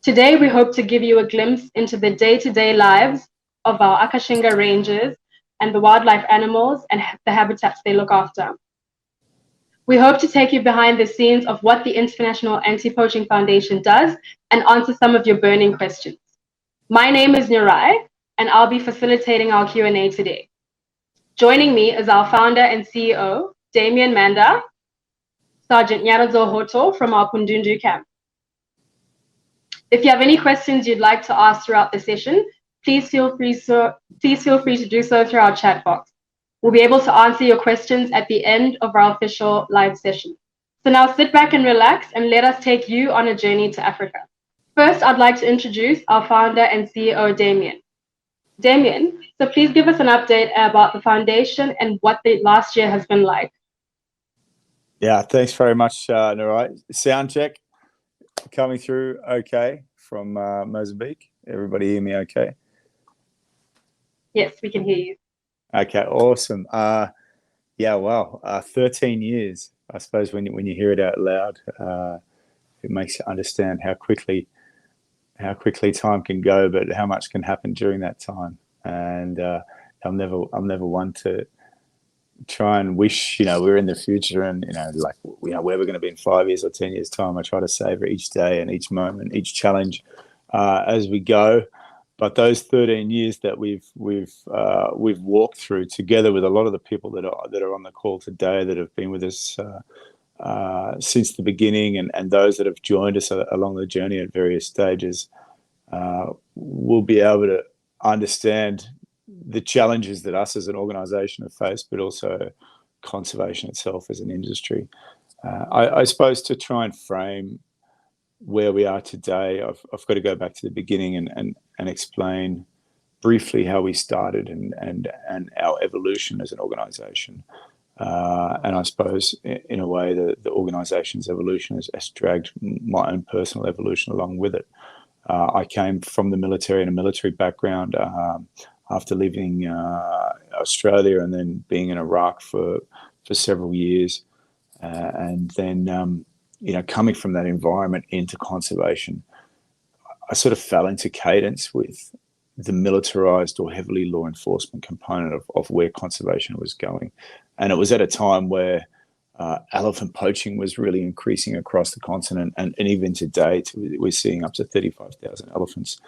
Today, we hope to give you a glimpse into the day-to-day lives of our Akashinga rangers and the wildlife animals and the habitats they look after. We hope to take you behind the scenes of what the International Anti-Poaching Foundation does and answer some of your burning questions. My name is Nyaradzo, and I'll be facilitating our Q&A today. Joining me is our founder and CEO, Damien Mander, Sergeant Nyaradzo Hoto from our Pundundu camp. If you have any questions you'd like to ask throughout the session, please feel free to do so through our chat box. We'll be able to answer your questions at the end of our official live session. So now sit back and relax and let us take you on a journey to Africa. First, I'd like to introduce our founder and CEO, Damien. Damien, so please give us an update about the foundation and what the last year has been like. Yeah, thanks very much, Nyaradzo. Sound check. Coming through okay from Mozambique. Everybody hear me okay? Yes, we can hear you. Okay, awesome. Yeah, well, 13 years. I suppose when you hear it out loud, it makes you understand how quickly time can go, but how much can happen during that time. And I'm never one to try and wish, we're in the future and, where we're going to be in 5 years or 10 years time. I try to savor each day and each moment, each challenge as we go. But those 13 years that we've walked through together with a lot of the people that are on the call today that have been with us since the beginning and those that have joined us along the journey at various stages, we'll be able to understand the challenges that us as an organisation have faced, but also conservation itself as an industry. I suppose to try and frame where we are today, I've got to go back to the beginning and explain briefly how we started and our evolution as an organisation. And I suppose in a way the organisation's evolution has dragged my own personal evolution along with it. I came from the military and a military background after leaving Australia and then being in Iraq for several years. And then, coming from that environment into conservation, I sort of fell into cadence with the militarized or heavily law enforcement component of where conservation was going. And it was at a time where elephant poaching was really increasing across the continent. And even to date, we're seeing up to 35,000 elephants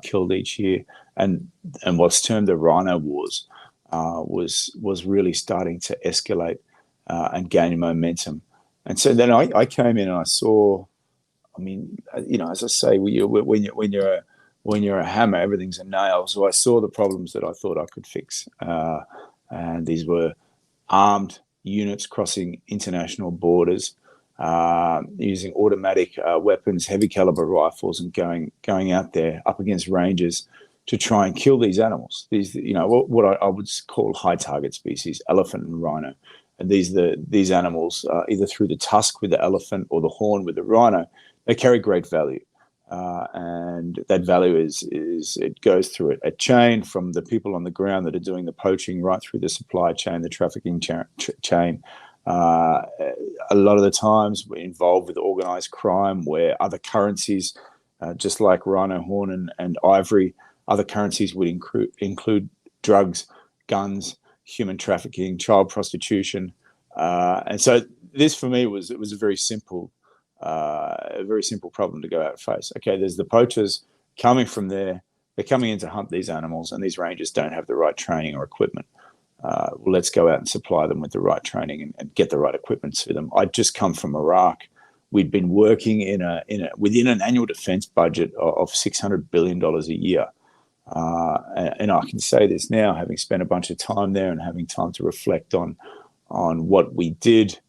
killed each year. And what's termed the Rhino Wars was really starting to escalate and gain momentum. And so then I came in and I saw, as I say, when you're a hammer, everything's a nail. So I saw the problems that I thought I could fix. And these were armed units crossing international borders, using automatic weapons, heavy caliber rifles, and going out there up against rangers to try and kill these animals. These, what I would call high target species, elephant and rhino. And these animals, either through the tusk with the elephant or the horn with the rhino, they carry great value. And that value is it goes through a chain from the people on the ground that are doing the poaching right through the supply chain, the trafficking chain. A lot of the times we're involved with organized crime where other currencies, just like rhino horn and ivory, other currencies would include drugs, guns, human trafficking, child prostitution. And so this for me was a very simple problem to go out and face. Okay, there's the poachers coming from there. They're coming in to hunt these animals, and these rangers don't have the right training or equipment. Well, let's go out and supply them with the right training and get the right equipment to them. I'd just come from Iraq. We'd been working within an annual defense budget of $600 billion a year. And I can say this now, having spent a bunch of time there and having time to reflect on what we did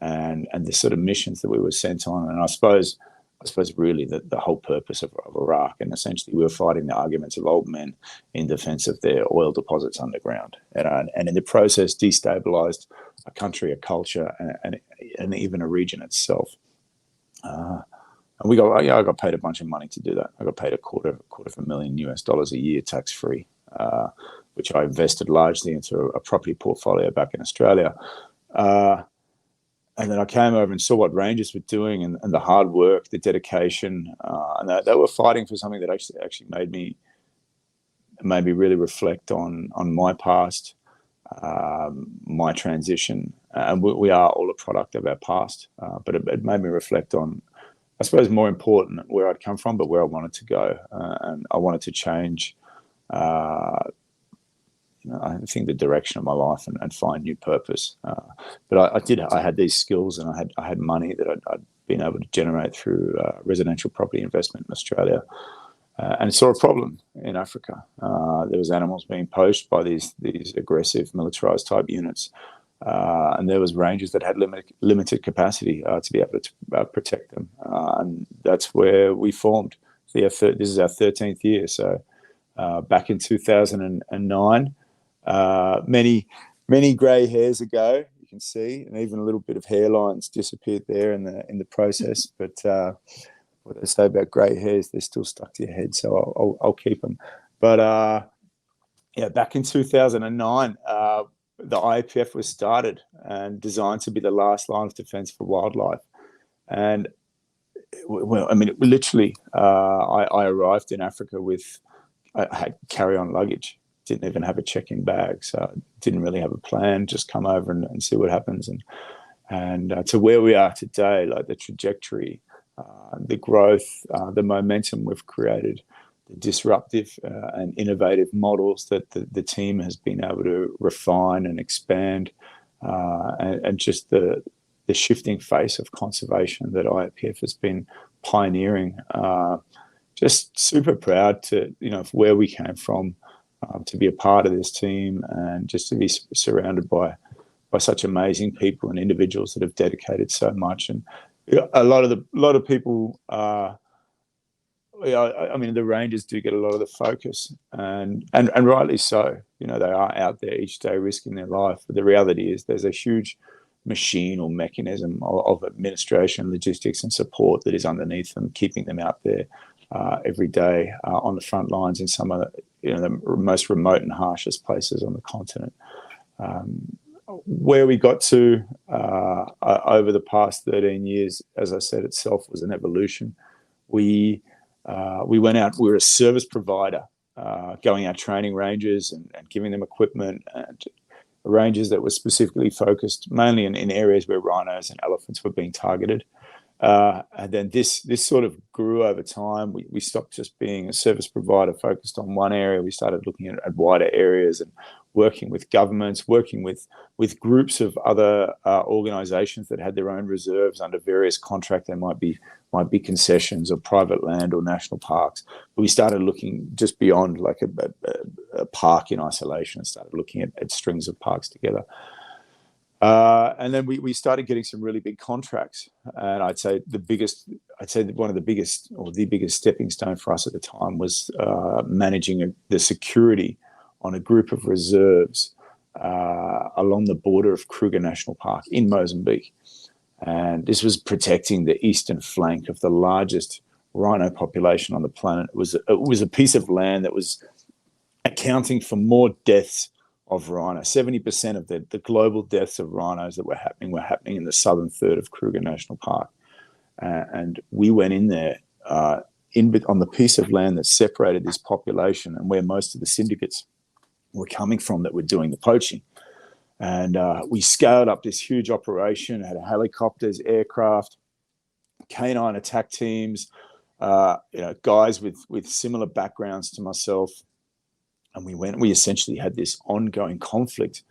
and the sort of missions that we were sent on. And I suppose really the whole purpose of Iraq, and essentially we were fighting the arguments of old men in defense of their oil deposits underground. And in the process, destabilized a country, a culture, and even a region itself. And I got paid a bunch of money to do that. I got paid a quarter of $250,000 a year tax-free, which I invested largely into a property portfolio back in Australia. And then I came over and saw what rangers were doing, and the hard work, the dedication, and they were fighting for something that actually made me really reflect on my past, my transition, and we are all a product of our past. But it made me reflect on, I suppose, more important, where I'd come from, but where I wanted to go, and I wanted to change. I think the direction of my life and find new purpose. But I had these skills, and I had money that I'd been able to generate through residential property investment in Australia, and saw a problem in Africa. There was animals being poached by these aggressive militarized type units, and there was rangers that had limited capacity to be able to protect them, and that's where we formed. This is our 13th year, so back in 2009. Many grey hairs ago, you can see, and even a little bit of hairlines disappeared there in the process. But what they say about grey hairs, they're still stuck to your head, so I'll keep them. But back in 2009, the Iapf was started and designed to be the last line of defence for wildlife. And well, I mean, literally, I arrived in Africa with I had carry-on luggage. Didn't even have a check-in bag, so didn't really have a plan. Just come over and see what happens, and to where we are today, like the trajectory, the growth, the momentum we've created, the disruptive and innovative models that the team has been able to refine and expand, and just the shifting face of conservation that Iapf has been pioneering. Just super proud to where we came from. To be a part of this team, and just to be surrounded by such amazing people and individuals that have dedicated so much. And a lot of people, I mean, the Rangers do get a lot of the focus, and rightly so. They are out there each day risking their life. But the reality is, there's a huge machine or mechanism of administration, logistics, and support that is underneath them, keeping them out there every day on the front lines in some of the most remote and harshest places on the continent. Where we got to over the past 13 years, as I said, itself was an evolution. We went out. We were a service provider, going out training rangers and giving them equipment, and rangers that were specifically focused mainly in areas where rhinos and elephants were being targeted. And then this sort of grew over time. We stopped just being a service provider focused on one area. We started looking at wider areas and working with governments, working with groups of other organisations that had their own reserves under various contracts. They might be concessions or private land or national parks. But we started looking just beyond like a park in isolation, and started looking at strings of parks together. And then we started getting some really big contracts, and I'd say one of the biggest, or the biggest stepping stone for us at the time was managing the security on a group of reserves along the border of Kruger National Park in Mozambique. And this was protecting the eastern flank of the largest rhino population on the planet. It was a piece of land that was accounting for more deaths of rhino. 70% of the global deaths of rhinos that were happening in the southern third of Kruger National Park. And we went in there on the piece of land that separated this population and where most of the syndicates were coming from that were doing the poaching. And we scaled up this huge operation, had helicopters, aircraft, canine attack teams, guys with similar backgrounds to myself. And we essentially had this ongoing conflict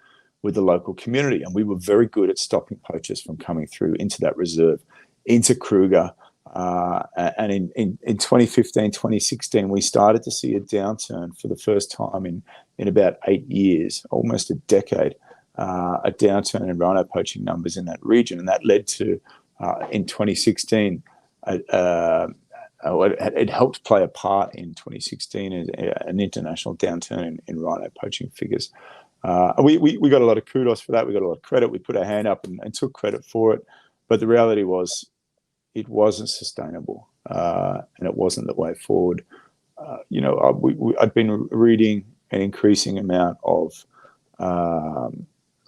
with the local community. And we were very good at stopping poachers from coming through into that reserve, into Kruger. And in 2015, 2016, we started to see a downturn for the first time in about 8 years, almost a decade, a downturn in rhino poaching numbers in that region. And that led to, in 2016, it helped play a part in 2016 as an international downturn in rhino poaching figures. We got a lot of kudos for that. We got a lot of credit. We put our hand up and took credit for it. But the reality was it wasn't sustainable, and it wasn't the way forward. I'd been reading an increasing amount of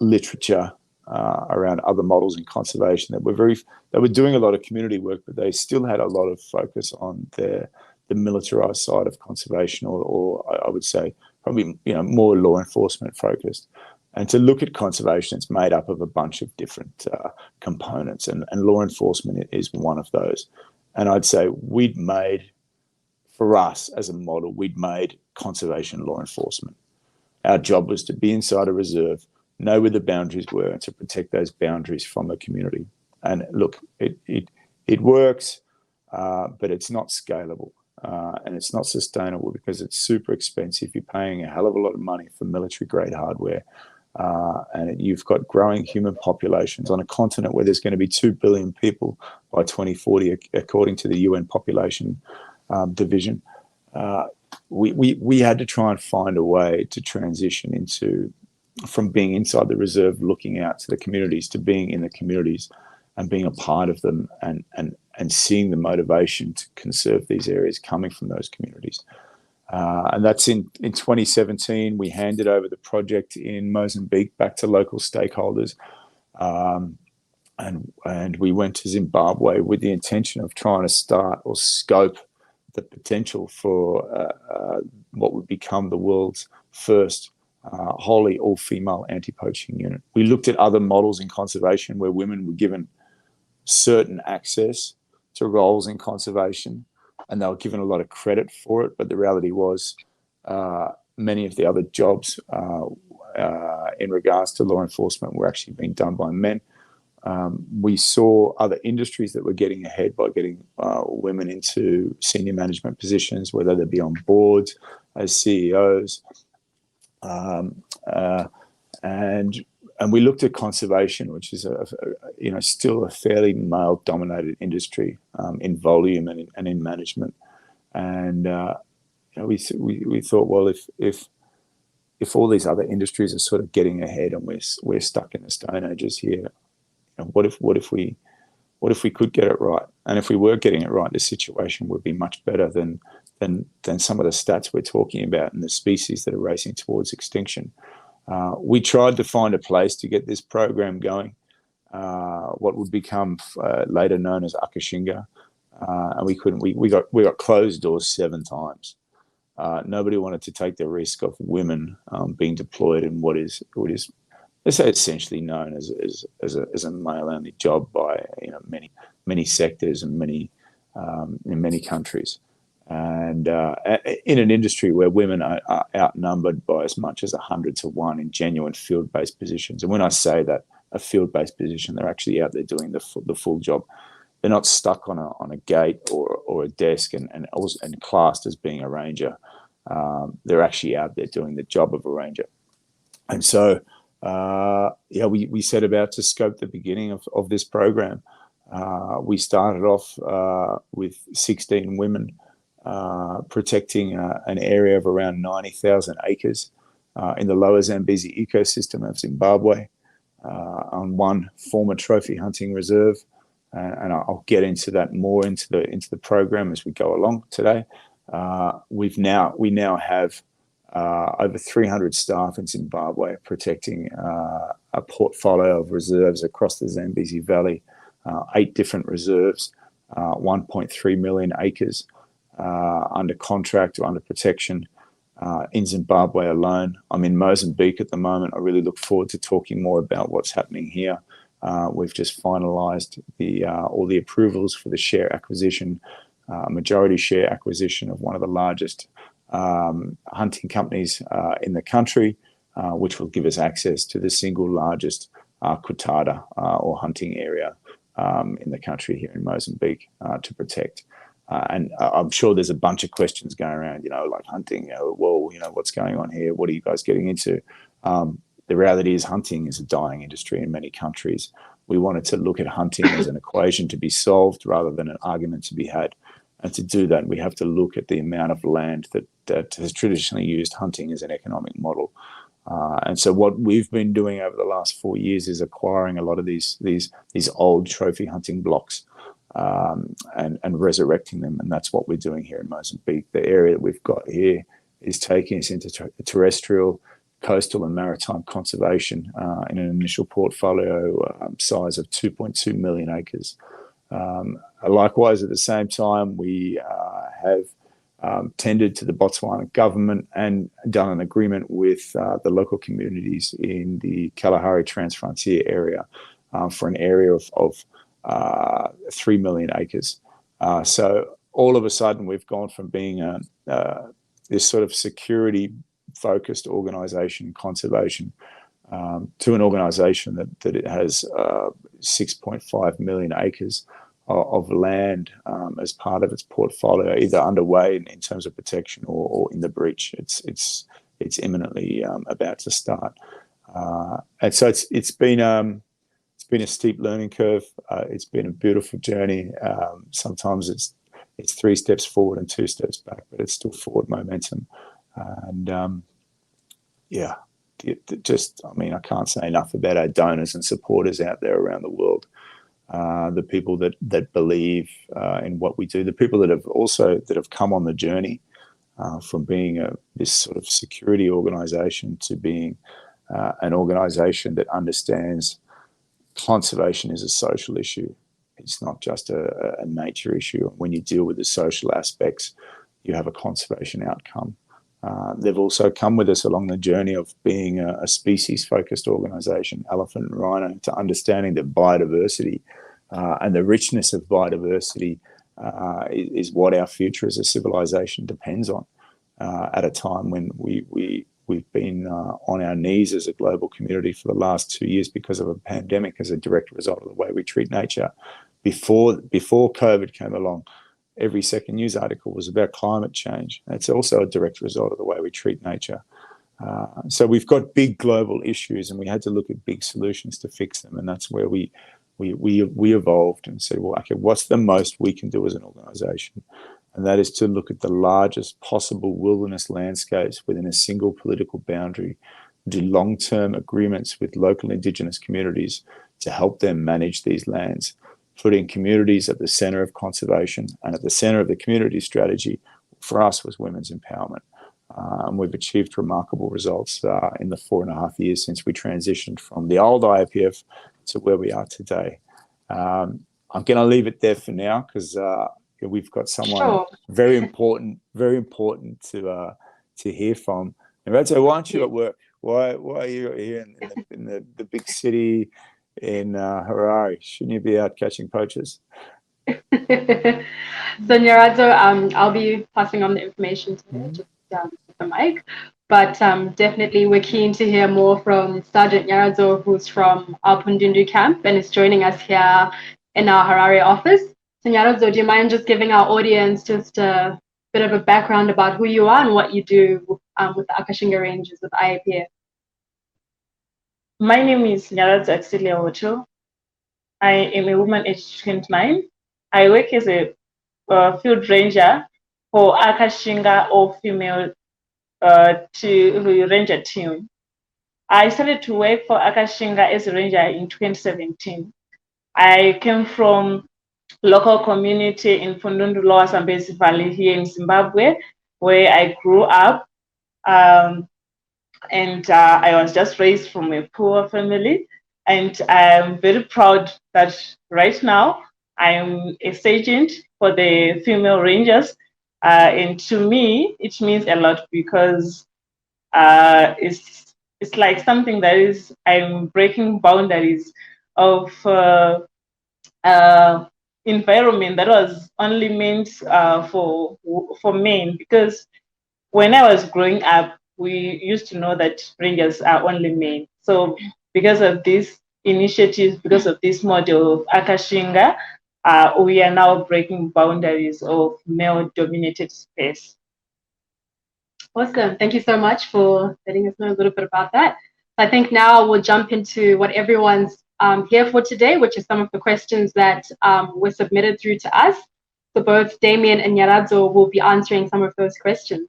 literature around other models in conservation that were doing a lot of community work, but they still had a lot of focus on the militarized side of conservation, or I would say probably more law enforcement focused. And to look at conservation, it's made up of a bunch of different components, and law enforcement is one of those. And I'd say for us as a model, we'd made conservation law enforcement. Our job was to be inside a reserve, know where the boundaries were, and to protect those boundaries from the community. And look, it works, but it's not scalable, and it's not sustainable because it's super expensive. You're paying a hell of a lot of money for military-grade hardware, and you've got growing human populations on a continent where there's going to be 2 billion people by 2040, according to the UN population division. We had to try and find a way to transition from being inside the reserve, looking out to the communities, to being in the communities and being a part of them, and seeing the motivation to conserve these areas coming from those communities. And that's in 2017. We handed over the project in Mozambique back to local stakeholders. And we went to Zimbabwe with the intention of trying to start or scope the potential for what would become the world's first wholly all-female anti-poaching unit. We looked at other models in conservation where women were given certain access to roles in conservation, and they were given a lot of credit for it. But the reality was many of the other jobs in regards to law enforcement were actually being done by men. We saw other industries that were getting ahead by getting women into senior management positions, whether they be on boards as CEOs. And we looked at conservation, which is still a fairly male-dominated industry in volume and in management. And we thought, well, if all these other industries are sort of getting ahead and we're stuck in the Stone Ages here, what if we could get it right? And if we were getting it right, the situation would be much better than some of the stats we're talking about and the species that are racing towards extinction. We tried to find a place to get this program going, what would become later known as Akashinga, and we couldn't. We got closed doors 7 times. Nobody wanted to take the risk of women being deployed in what is let's say essentially known as a male-only job by many sectors and in many countries. And in an industry where women are outnumbered by as much as 100 to 1 in genuine field-based positions. And when I say that, a field-based position, they're actually out there doing the full job. They're not stuck on a gate or a desk and classed as being a ranger. They're actually out there doing the job of a ranger. And so, we set about to scope the beginning of this program. We started off with 16 women, protecting an area of around 90,000 acres in the lower Zambezi ecosystem of Zimbabwe, on one former trophy hunting reserve, and I'll get into that more into the program as we go along today. We now have over 300 staff in Zimbabwe protecting a portfolio of reserves across the Zambezi Valley, 8 different reserves, 1.3 million acres. Under contract or under protection in Zimbabwe alone. I'm in Mozambique at the moment. I really look forward to talking more about what's happening here. We've just finalised all the approvals for the share acquisition, majority share acquisition of one of the largest hunting companies in the country, which will give us access to the single largest kutada or hunting area in the country here in Mozambique to protect. And I'm sure there's a bunch of questions going around, like hunting, what's going on here? What are you guys getting into? The reality is hunting is a dying industry in many countries. We wanted to look at hunting as an equation to be solved rather than an argument to be had. And to do that, we have to look at the amount of land that has traditionally used hunting as an economic model. And so what we've been doing over the last 4 years is acquiring a lot of these old trophy hunting blocks, and resurrecting them. And that's what we're doing here in Mozambique. The area that we've got here is taking us into terrestrial coastal and maritime conservation in an initial portfolio size of 2.2 million acres. Likewise, at the same time, we have tendered to the Botswana government and done an agreement with the local communities in the Kalahari Transfrontier area for an area of 3 million acres. So all of a sudden, we've gone from being this sort of security-focused organisation, conservation, to an organisation that it has 6.5 million acres of land as part of its portfolio, either underway in terms of protection or in the breach. It's imminently about to start, and so it's been a steep learning curve. It's been a beautiful journey. Sometimes it's 3 steps forward and 2 steps back, but it's still forward momentum. And I can't say enough about our donors and supporters out there around the world. The people that believe in what we do, the people that have come on the journey from being this sort of security organisation to being an organisation that understands conservation is a social issue. It's not just a nature issue. When you deal with the social aspects, you have a conservation outcome. They've also come with us along the journey of being a species-focused organisation, elephant and rhino, to understanding that biodiversity and the richness of biodiversity is what our future as a civilization depends on at a time when we've been on our knees as a global community for the last 2 years because of a pandemic as a direct result of the way we treat nature. Before COVID came along, every second news article was about climate change. It's also a direct result of the way we treat nature. So we've got big global issues, and we had to look at big solutions to fix them. And that's where we evolved and said, well, okay, what's the most we can do as an organisation? And that is to look at the largest possible wilderness landscapes within a single political boundary, do long-term agreements with local Indigenous communities to help them manage these lands, putting communities at the centre of conservation, and at the centre of the community strategy for us was women's empowerment. And we've achieved remarkable results in the 4.5 years since we transitioned from the old Iapf to where we are today. I'm going to leave it there for now because we've got someone very important to hear from. Nyaradzo, why aren't you at work? Why are you here in the big city in Harare? Shouldn't you be out catching poachers? So Nyaradzo, I'll be passing on the information to her, just with the mic. But definitely we're keen to hear more from Sergeant Nyaradzo, who's from our Pundundu camp and is joining us here in our Harare office. So Nyaradzo, do you mind just giving our audience just a bit of a background about who you are and what you do with the Akashinga Ranges with Iapf? My name is Nyaradzo Hoto. I am a woman aged 29. I work as a field ranger for Akashinga all-female ranger team. I started to work for Akashinga as a ranger in 2017. I came from local community in Fundundu Lower Zambezi Valley here in Zimbabwe, where I grew up. And I was just raised from a poor family. And I'm very proud that right now I'm a sergeant for the female rangers. And to me, it means a lot because it's like something that is, I'm breaking boundaries of environment that was only meant for men. Because when I was growing up, we used to know that rangers are only men. So because of this initiative, because of this model of Akashinga, we are now breaking boundaries of male-dominated space. Awesome. Thank you so much for letting us know a little bit about that. I think now we'll jump into what everyone's here for today, which is some of the questions that were submitted through to us. So both Damien and Nyaradzo will be answering some of those questions.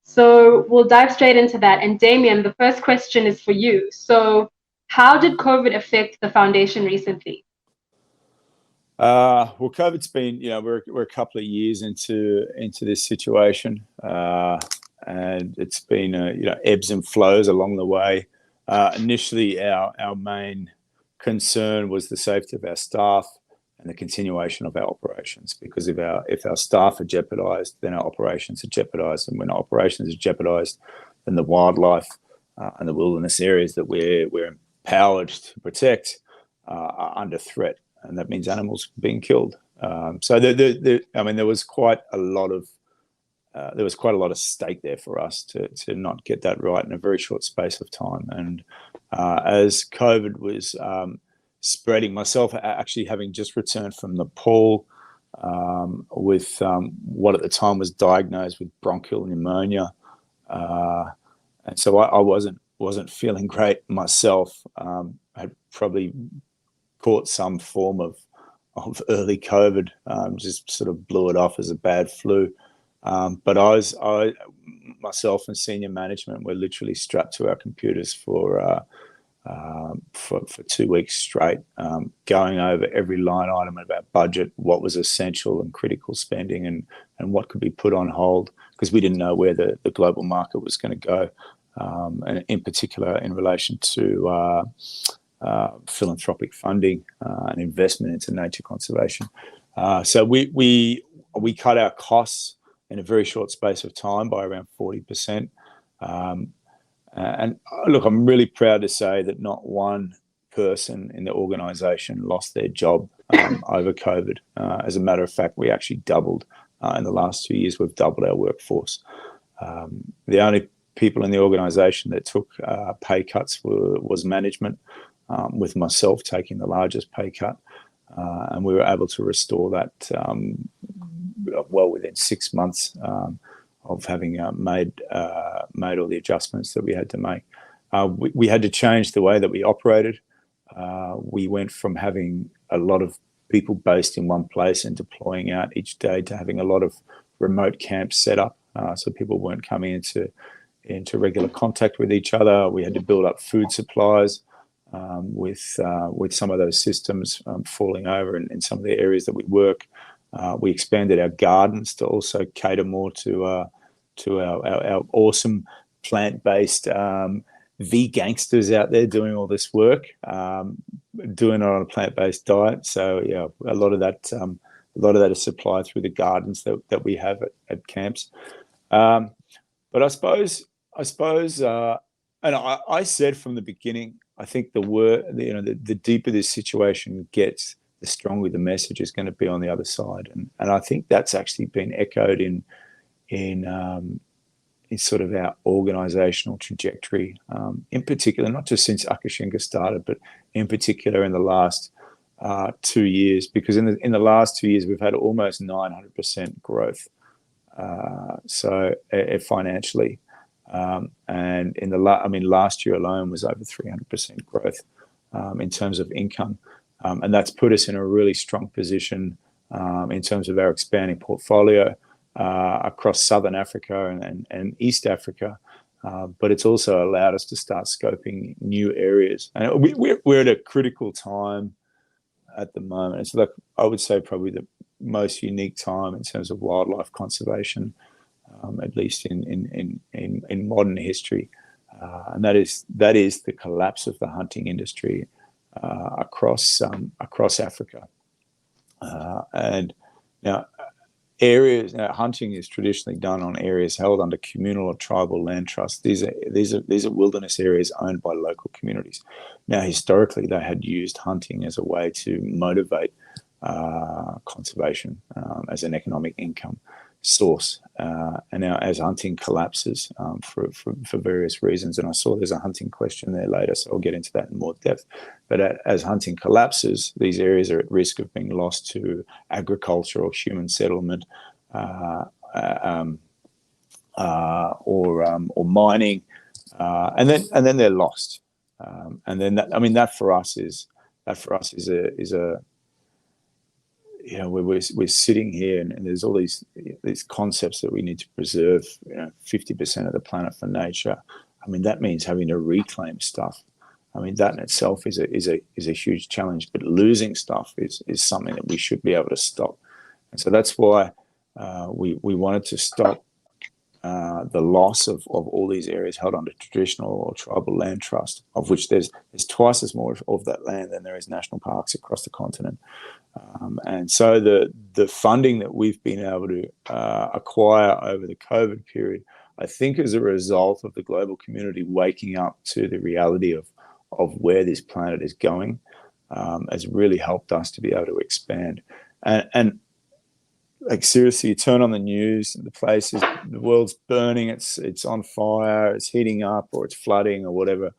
So we'll dive straight into that. And Damien, the first question is for you. So how did COVID affect the foundation recently? Well, COVID's been, we're a couple of years into this situation, and it's been ebbs and flows along the way. Initially, our main concern was the safety of our staff and the continuation of our operations, because if our staff are jeopardised, then our operations are jeopardised, and when our operations are jeopardised, then the wildlife and the wilderness areas that we're empowered to protect are under threat, and that means animals being killed. So there was quite a lot of stake there for us to not get that right in a very short space of time. And as COVID was spreading, myself actually having just returned from Nepal with what at the time was diagnosed with bronchial pneumonia, and so I wasn't feeling great myself. I had probably caught some form of early COVID, just sort of blew it off as a bad flu. But I myself and senior management were literally strapped to our computers for 2 weeks straight, going over every line item of our budget, what was essential and critical spending, and what could be put on hold, because we didn't know where the global market was going to go, and in particular in relation to philanthropic funding and investment into nature conservation. So we cut our costs in a very short space of time by around 40%. And look, I'm really proud to say that not one person in the organisation lost their job over COVID. As a matter of fact, we actually doubled in the last 2 years. We've doubled our workforce. The only people in the organisation that took pay cuts was management, with myself taking the largest pay cut. And we were able to restore that well within 6 months of having made all the adjustments that we had to make. We had to change the way that we operated. We went from having a lot of people based in one place and deploying out each day to having a lot of remote camps set up, so people weren't coming into regular contact with each other. We had to build up food supplies with some of those systems falling over in some of the areas that we work. We expanded our gardens to also cater more to our awesome plant-based gangsters out there doing all this work, doing it on a plant-based diet. So yeah, a lot of that is supplied through the gardens that we have at camps. But I suppose, and I said from the beginning, I think the deeper this situation gets, the stronger the message is going to be on the other side, and I think that's actually been echoed in sort of our organisational trajectory, in particular, not just since Akashinga started, but in particular in the last 2 years, because in the last 2 years we've had almost 900% growth, so financially. And last year alone was over 300% growth in terms of income, and that's put us in a really strong position in terms of our expanding portfolio across Southern Africa and East Africa, but it's also allowed us to start scoping new areas. And we're at a critical time at the moment. It's like, I would say, probably the most unique time in terms of wildlife conservation, at least in modern history, and that is the collapse of the hunting industry across Africa. And now hunting is traditionally done on areas held under communal or tribal land trusts. These are wilderness areas owned by local communities. Now, historically, they had used hunting as a way to motivate conservation as an economic income source, and now as hunting collapses for various reasons, and I saw there's a hunting question there later, so I'll get into that in more depth, but as hunting collapses, these areas are at risk of being lost to agriculture or human settlement, or mining, and then they're lost, and then that for us is a we're sitting here and there's all these concepts that we need to preserve, 50% of the planet for nature. That means having to reclaim stuff. That in itself is a huge challenge, but losing stuff is something that we should be able to stop. And so that's why we wanted to stop the loss of all these areas held under traditional or tribal land trust, of which there's twice as more of that land than there is national parks across the continent. And so the funding that we've been able to acquire over the COVID period, I think as a result of the global community waking up to the reality of where this planet is going, has really helped us to be able to expand. And like seriously, you turn on the news, the world's burning, it's on fire, it's heating up, or it's flooding, or whatever.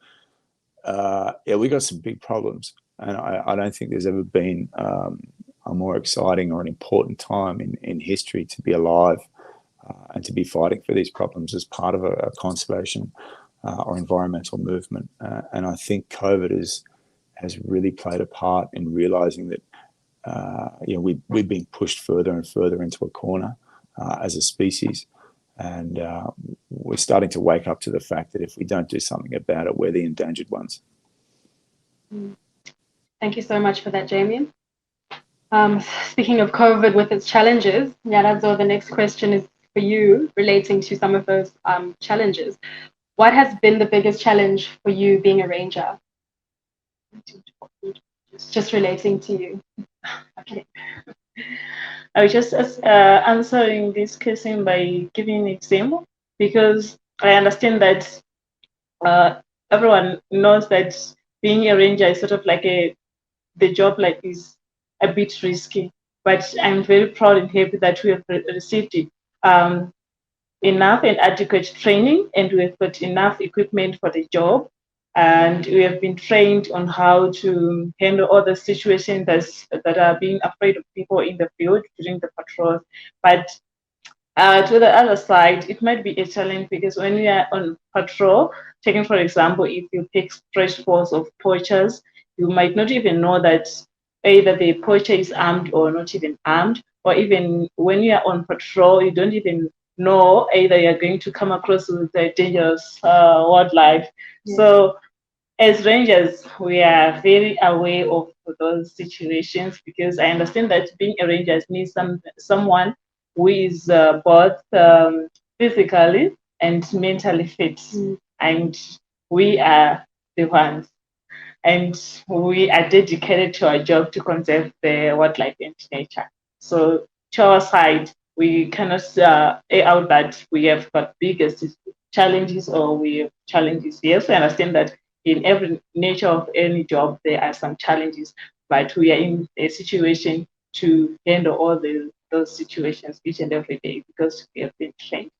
We got some big problems, and I don't think there's ever been a more exciting or an important time in history to be alive and to be fighting for these problems as part of a conservation or environmental movement. And I think COVID has really played a part in realizing that we've been pushed further and further into a corner as a species, and we're starting to wake up to the fact that if we don't do something about it, we're the endangered ones. Thank you so much for that, Damien. Speaking of COVID with its challenges, Nyaradzo, the next question is for you, relating to some of those challenges. What has been the biggest challenge for you being a ranger? Just relating to you. Okay. I was just answering this question by giving an example, because I understand that everyone knows that being a ranger is sort of like the job like is a bit risky, but I'm very proud and happy that we have received it. Enough and adequate training, and we've got enough equipment for the job. And we have been trained on how to handle all the situations that are being afraid of people in the field during the patrols. But to the other side, it might be a challenge, because when you are on patrol, taking for example, if you take fresh force of poachers, you might not even know that either the poacher is armed or not even armed, or even when you are on patrol, you don't even know either you're going to come across with a dangerous wildlife. Yeah. So as rangers, we are very aware of those situations, because I understand that being a ranger needs someone who is both physically and mentally fit. And we are the ones. And we are dedicated to our job to conserve the wildlife and nature. So to our side, we cannot say out that we have got biggest challenges or we have challenges. Yes, we understand that in every nature of any job, there are some challenges, but we are in a situation to handle all those situations each and every day, because we have been trained.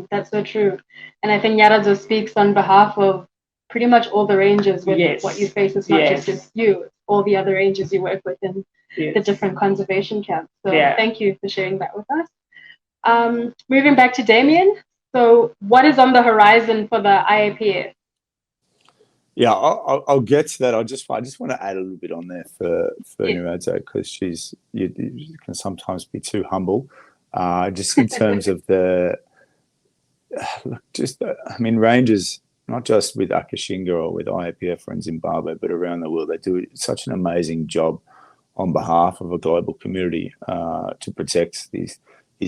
That's so true. And I think Nyaradzo speaks on behalf of pretty much all the rangers with yes. what you face is not just with you, it's all the other rangers you work with in the different conservation camps. So thank you for sharing that with us. Moving back to Damien. So what is on the horizon for the Iapf? Yeah, I'll get to that. I just want to add a little bit on there for Nyaradzo, because you can sometimes be too humble. Just in terms of rangers, not just with Akashinga or with Iapf or in Zimbabwe, but around the world, they do such an amazing job on behalf of a global community to protect these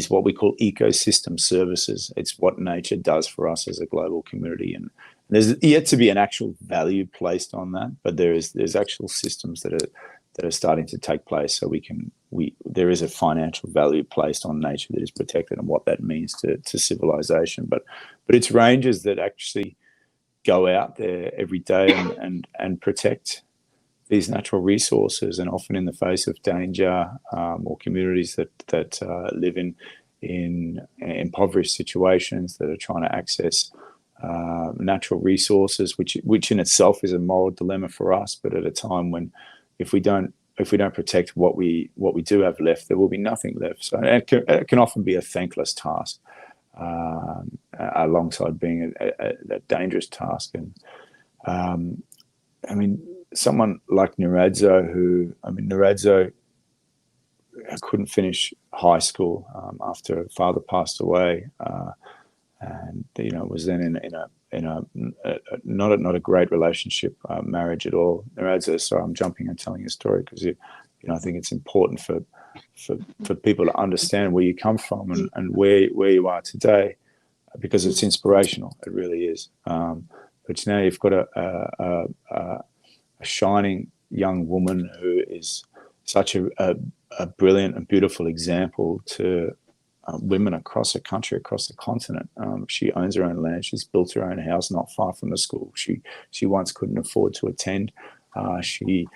what we call ecosystem services. It's what nature does for us as a global community, and there's yet to be an actual value placed on that, but there's actual systems that are starting to take place. So there is a financial value placed on nature that is protected, and what that means to civilization. But it's rangers that actually go out there every day and protect these natural resources, and often in the face of danger, or communities that live in impoverished situations that are trying to access natural resources, which in itself is a moral dilemma for us. But at a time when, if we don't protect what we do have left, there will be nothing left. So it can often be a thankless task, alongside being a dangerous task. And someone like Nyaradzo couldn't finish high school after her father passed away, and was then in a not a great relationship, marriage at all. Nyaradzo, sorry, I'm jumping and telling your story because I think it's important for people to understand where you come from and where you are today. because it's inspirational. It really is. But now you've got a shining young woman who is such a brilliant and beautiful example to women across the country, across the continent. She owns her own land. She's built her own house not far from the school she once couldn't afford to attend. She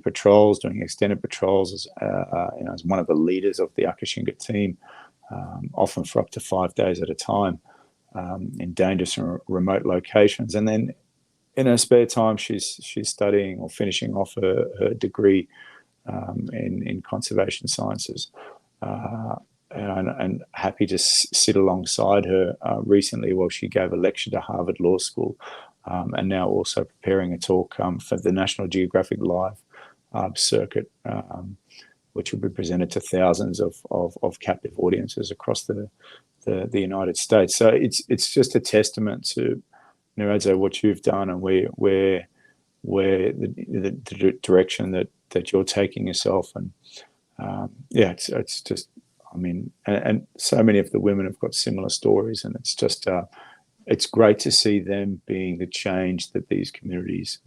patrols, doing extended patrols as one of the leaders of the Akashinga team, often for up to 5 days at a time, in dangerous and remote locations. And then in her spare time, she's studying or finishing off her degree in conservation sciences. And happy to sit alongside her recently while she gave a lecture to Harvard Law School, and now also preparing a talk for the National Geographic Live circuit, which will be presented to thousands of captive audiences across the United States. So it's just a testament to, Nyaradzo, what you've done and where the direction that you're taking yourself. And it's just, and so many of the women have got similar stories, and it's just it's great to see them being the change that these communities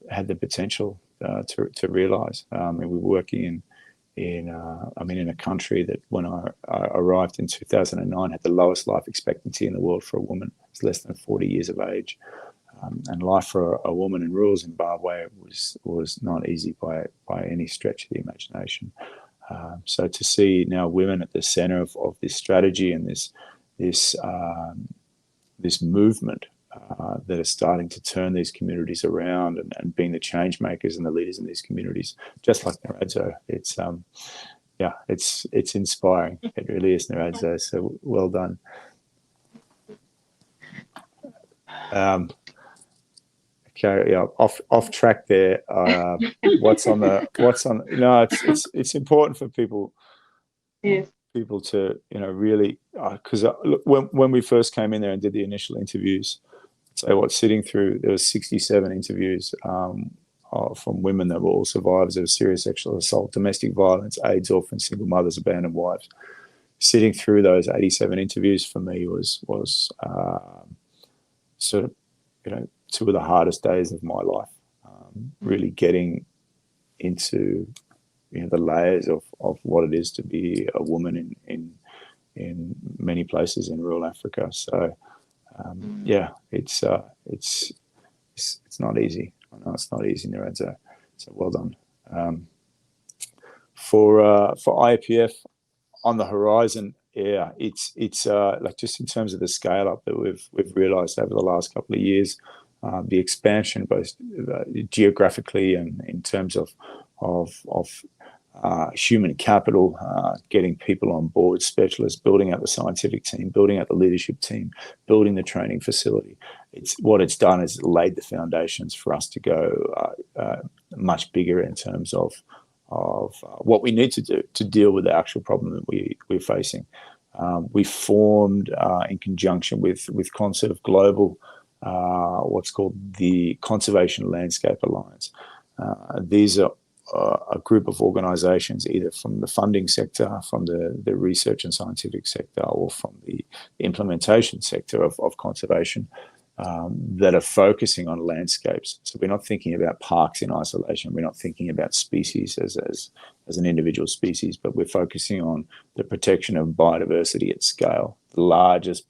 had the potential to realize. We're working in a country that, when I arrived in 2009, had the lowest life expectancy in the world for a woman. It's less than 40 years of age. And life for a woman in rural Zimbabwe was not easy by any stretch of the imagination. So to see now women at the center of this strategy and this movement that are starting to turn these communities around and being the change makers and the leaders in these communities, just like Nyaradzo, it's inspiring. It really is, Nyaradzo. So well done. Okay, yeah, off track there. What's on? No, it's important for people. Yes. People to really, because when we first came in there and did the initial interviews, sitting through, there was 67 interviews from women that were all survivors of serious sexual assault, domestic violence, AIDS orphans, single mothers, abandoned wives. Sitting through those 87 interviews for me was sort of two of the hardest days of my life. Really getting into the layers of what it is to be a woman in many places in rural Africa. So it's not easy. I know it's not easy, Nyaradzo. So well done. For Iapf on the horizon, it's like, just in terms of the scale up that we've realised over the last couple of years, the expansion both geographically and in terms of human capital, getting people on board, specialists, building out the scientific team, building out the leadership team, building the training facility. What it's done is laid the foundations for us to go much bigger in terms of what we need to do to deal with the actual problem that we're facing. We formed in conjunction with Conserve Global what's called the Conservation Landscape Alliance. These are a group of organizations, either from the funding sector, from the research and scientific sector, or from the implementation sector of conservation, that are focusing on landscapes. So we're not thinking about parks in isolation. We're not thinking about species as an individual species, but we're focusing on the protection of biodiversity at scale, the largest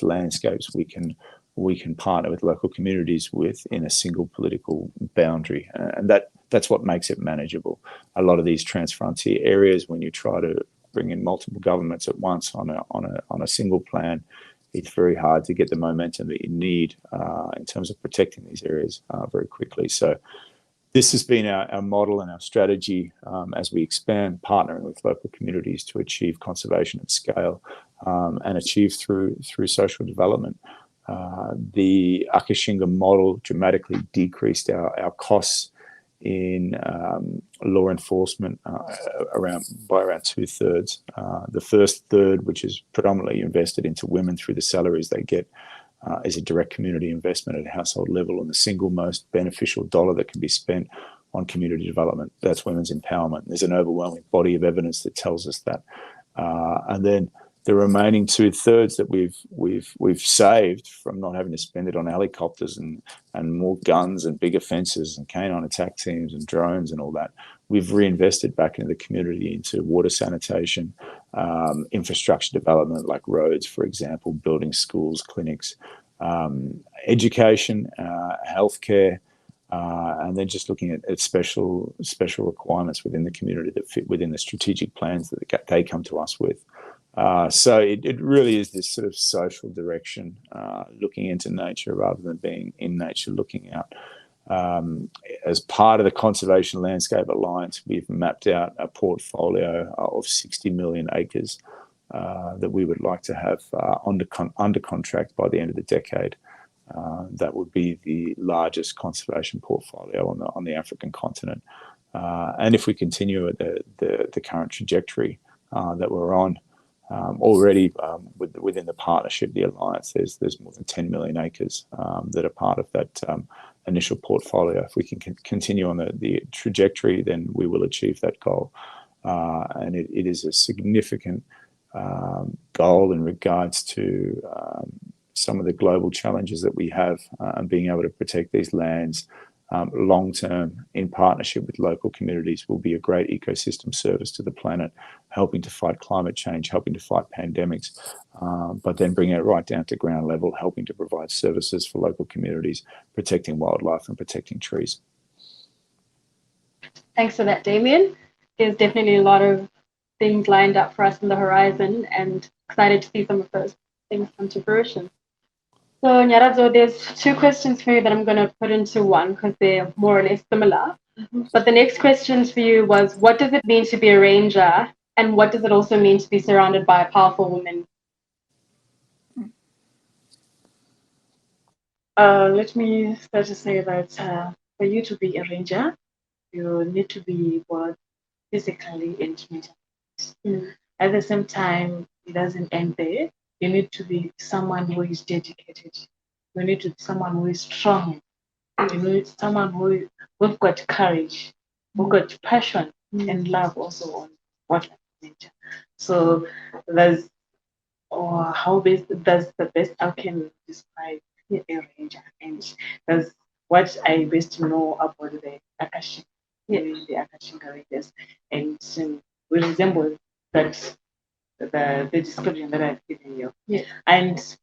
landscapes we can partner with local communities with in a single political boundary. And that's what makes it manageable. A lot of these transfrontier areas, when you try to bring in multiple governments at once on a single plan, it's very hard to get the momentum that you need in terms of protecting these areas very quickly. So this has been our model and our strategy as we expand, partnering with local communities to achieve conservation at scale and achieve through social development. The Akashinga model dramatically decreased our costs in law enforcement by around 2/3. The first third, which is predominantly invested into women through the salaries they get, is a direct community investment at a household level, and the single most beneficial dollar that can be spent on community development, that's women's empowerment. There's an overwhelming body of evidence that tells us that. And then the remaining 2/3 that we've saved from not having to spend it on helicopters and more guns and bigger fences and canine attack teams and drones and all that, we've reinvested back into the community, into water sanitation, infrastructure development like roads, for example, building schools, clinics, education, healthcare, and then just looking at special requirements within the community that fit within the strategic plans that they come to us with. So it really is this sort of social direction, looking into nature rather than being in nature looking out. As part of the Conservation Landscape Alliance, we've mapped out a portfolio of 60 million acres that we would like to have under contract by the end of the decade. That would be the largest conservation portfolio on the African continent. And if we continue at the current trajectory that we're on, already within the partnership, the alliance, there's more than 10 million acres that are part of that initial portfolio. If we can continue on the trajectory, then we will achieve that goal. And it is a significant goal in regards to some of the global challenges that we have, and being able to protect these lands long term in partnership with local communities will be a great ecosystem service to the planet, helping to fight climate change, helping to fight pandemics, but then bringing it right down to ground level, helping to provide services for local communities, protecting wildlife and protecting trees. Thanks for that, Damien. There's definitely a lot of things lined up for us in the horizon, and excited to see some of those things come to fruition. So Nyaradzo, there's 2 questions for you that I'm going to put into one because they're more or less similar. But the next question for you was, what does it mean to be a ranger, and what does it also mean to be surrounded by a powerful woman? Let me start to say that for you to be a ranger, you need to be both physically and mentally. At the same time, it doesn't end there. You need to be someone who is dedicated. You need to be someone who is strong. You need someone who've got courage, who've got passion and love also on wildlife nature. So that's that's the best I can describe a ranger, and that's what I best know about the Akashinga, the Akashinga Rangers, and we resemble that the description that I've given you. And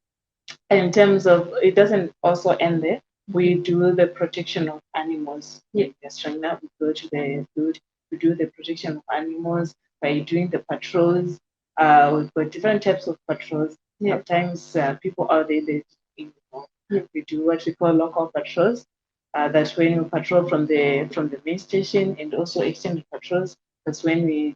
in terms of, it doesn't also end there. We do the protection of animals. Yes, right now we go to the food. We do the protection of animals by doing the patrols. We've got different types of patrols. Sometimes people out there, we do what we call local patrols. That's when we patrol from the main station, and also extended patrols. That's when we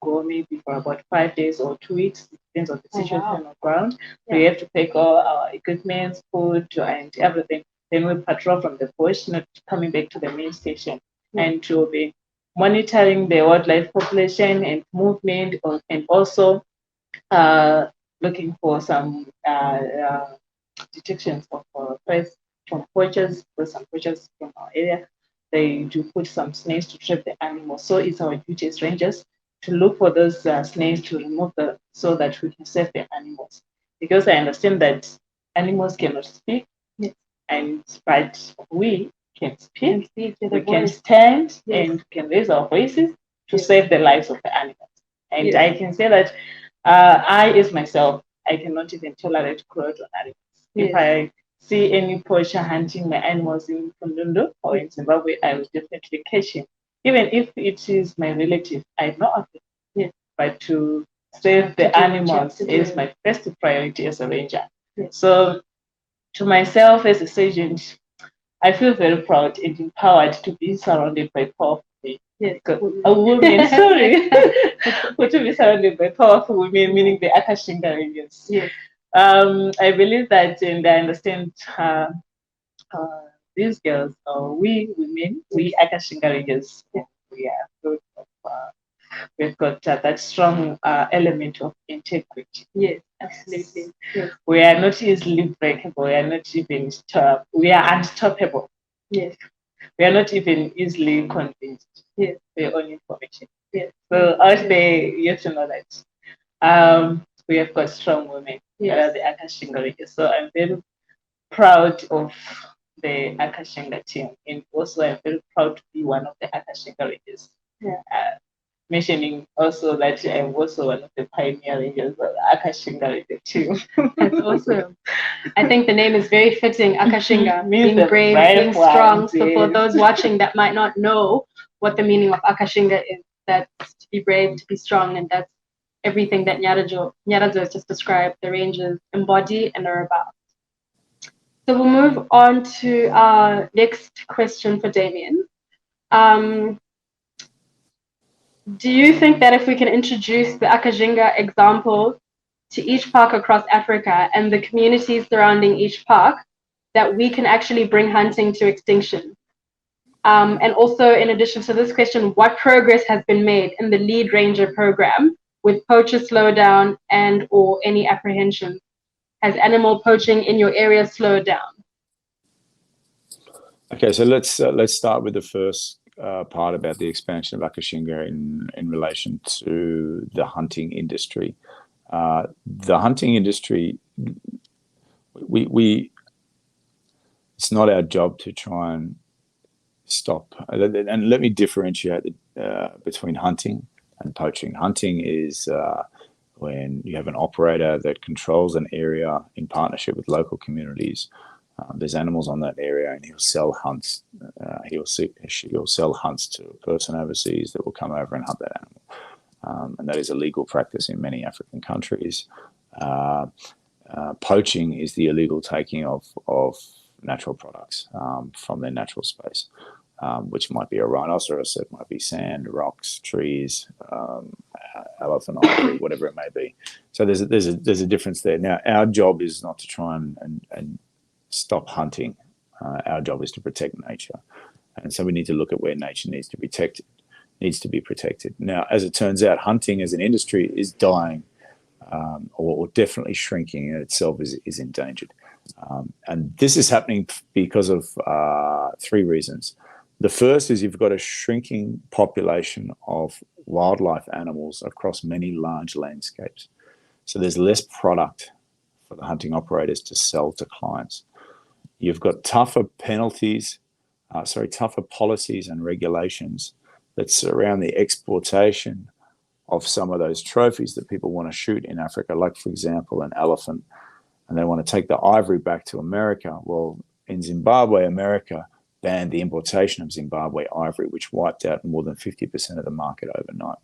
go maybe for about 5 days or 2 weeks. It depends on the situation on the ground. We have to take all our equipment, food, and everything. Then we patrol from the bush, not coming back to the main station, and to be monitoring the wildlife population and movement, and also looking for some detections of threats from poachers, because some poachers from our area, they do put some snails to trap the animals. So it's our duty as rangers to look for those snails, to remove them so that we can save the animals. Because I understand that animals cannot speak, but we can speak, we can stand and can raise our voices to save the lives of the animals. And I can say that I, as myself, I cannot even tolerate cruelty on animals. If I see any poacher hunting my animals in Kundundo or in Zimbabwe, I will definitely catch him. Even if it is my relative, I know of it. But to save the animals is my first priority as a ranger. So to myself as a sergeant, I feel very proud and empowered to be surrounded by powerful women. A woman, sorry, to be surrounded by powerful women, meaning the Akashinga Rangers. I believe that, and I understand these girls, we women, we Akashinga Rangers, we've got that strong element of integrity. Yes, absolutely. We are not easily breakable. We are not even we are unstoppable. Yes. We are not even easily convinced. Yes. Their own information. Yes. So out there, you have to know that We have got strong women. Yes. The Akashinga Rangers. So I'm very proud of the Akashinga team, and also I'm very proud to be one of the Akashinga Rangers. Yeah. Mentioning also that I'm also one of the pioneer rangers of the Akashinga Ranger team. That's awesome. I think the name is very fitting, Akashinga, Means being brave, being one, strong. So yes. for those watching that might not know what the meaning of Akashinga is, that's to be brave, to be strong, and that's everything that Nyaradzo has just described, the Rangers embody and are about. So we'll move on to our next question for Damien. Do you think that if we can introduce the Akashinga example to each park across Africa and the communities surrounding each park, that we can actually bring hunting to extinction? And also, in addition to this question, what progress has been made in the Lead Ranger program with poacher slowdown and or any apprehension? Has animal poaching in your area slowed down? Okay, so let's start with the first part about the expansion of Akashinga in relation to the hunting industry. The hunting industry, it's not our job to try and stop. And let me differentiate between hunting and poaching. Hunting is when you have an operator that controls an area in partnership with local communities. There's animals on that area, and he'll sell hunts. He'll sell hunts to a person overseas that will come over and hunt that animal, and that is a legal practice in many African countries. Poaching is the illegal taking of natural products from their natural space, which might be a rhinoceros, it might be sand, rocks, trees, elephant ivory, whatever it may be. So there's a difference there. Now, our job is not to try and stop hunting. Our job is to protect nature, and so we need to look at where nature needs to be protected. Now, as it turns out, hunting as an industry is dying, or definitely shrinking, and itself is endangered. And this is happening because of three reasons. The first is you've got a shrinking population of wildlife animals across many large landscapes. So there's less product for the hunting operators to sell to clients. You've got tougher policies and regulations that surround the exportation of some of those trophies that people want to shoot in Africa, like, for example, an elephant, and they want to take the ivory back to America. Well, in Zimbabwe, America banned the importation of Zimbabwe ivory, which wiped out more than 50% of the market overnight.